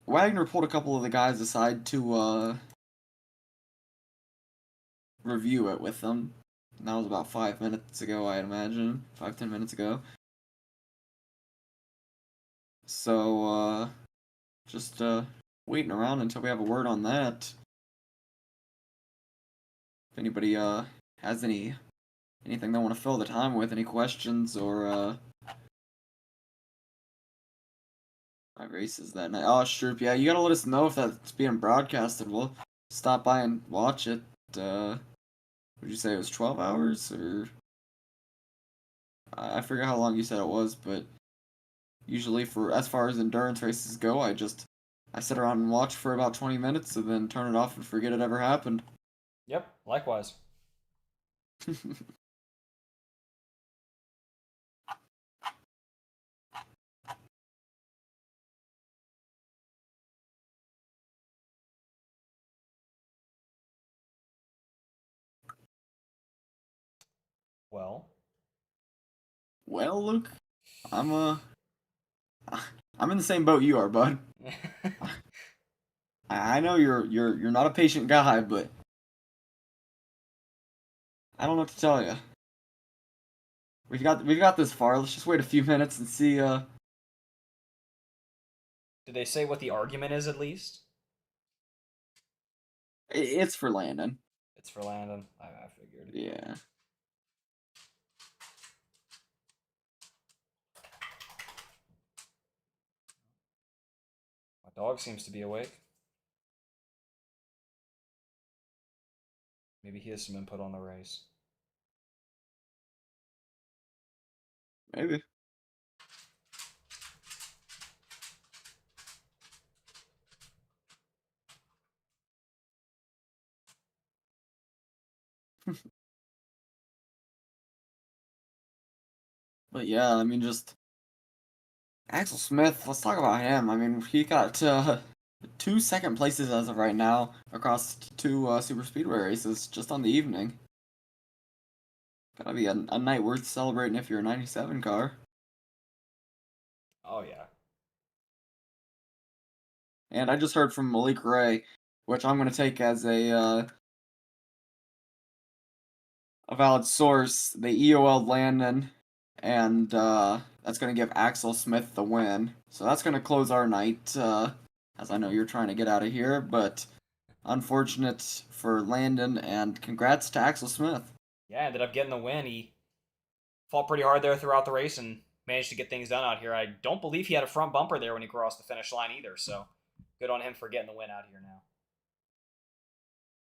Speaker 2: Wagner pulled a couple of the guys aside to review it with them. And that was about 5 minutes ago, I'd imagine. 5-10 minutes ago. So, just waiting around until we have a word on that. If anybody has anything they want to fill the time with, any questions or my races that night. Oh, Stroop, yeah, you gotta let us know if that's being broadcasted. We'll stop by and watch it. Would you say it was 12 hours or? I forget how long you said it was, but usually for as far as endurance races go, I sit around and watch for about 20 minutes and then turn it off and forget it ever happened.
Speaker 1: Yep, likewise.
Speaker 2: Well, Luke, I'm in the same boat you are, bud. I know you're not a patient guy, but I don't know what to tell you. We've got this far. Let's just wait a few minutes and see.
Speaker 1: Did they say what the argument is at least?
Speaker 2: It's for Landon.
Speaker 1: It's for Landon. I figured.
Speaker 2: Yeah.
Speaker 1: My dog seems to be awake. Maybe he has some input on the race.
Speaker 2: Maybe. But yeah, I mean, just Axel Smith. Let's talk about him. I mean, he got 2 second places as of right now across 2 super speedway races just on the evening. Gotta be a night worth celebrating if you're a 97 car.
Speaker 1: Oh yeah.
Speaker 2: And I just heard from Malik Ray, which I'm gonna take as a valid source. They EOL'd Landon, and that's gonna give Axel Smith the win. So that's gonna close our night. As I know you're trying to get out of here, but unfortunate for Landon, and congrats to Axel Smith.
Speaker 1: Yeah, ended up getting the win. He fought pretty hard there throughout the race and managed to get things done out here. I don't believe he had a front bumper there when he crossed the finish line either, so good on him for getting the win out here now.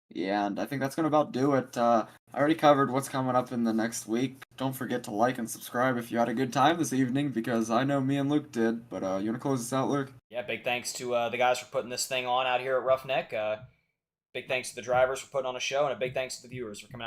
Speaker 2: Yeah, and I think that's gonna about do it. I already covered what's coming up in the next week. Don't forget to like and subscribe if you had a good time this evening, because I know me and Luke did. But you wanna close this out, Luke?
Speaker 1: Yeah, big thanks to the guys for putting this thing on out here at Roughneck. Big thanks to the drivers for putting on a show, and a big thanks to the viewers for coming out.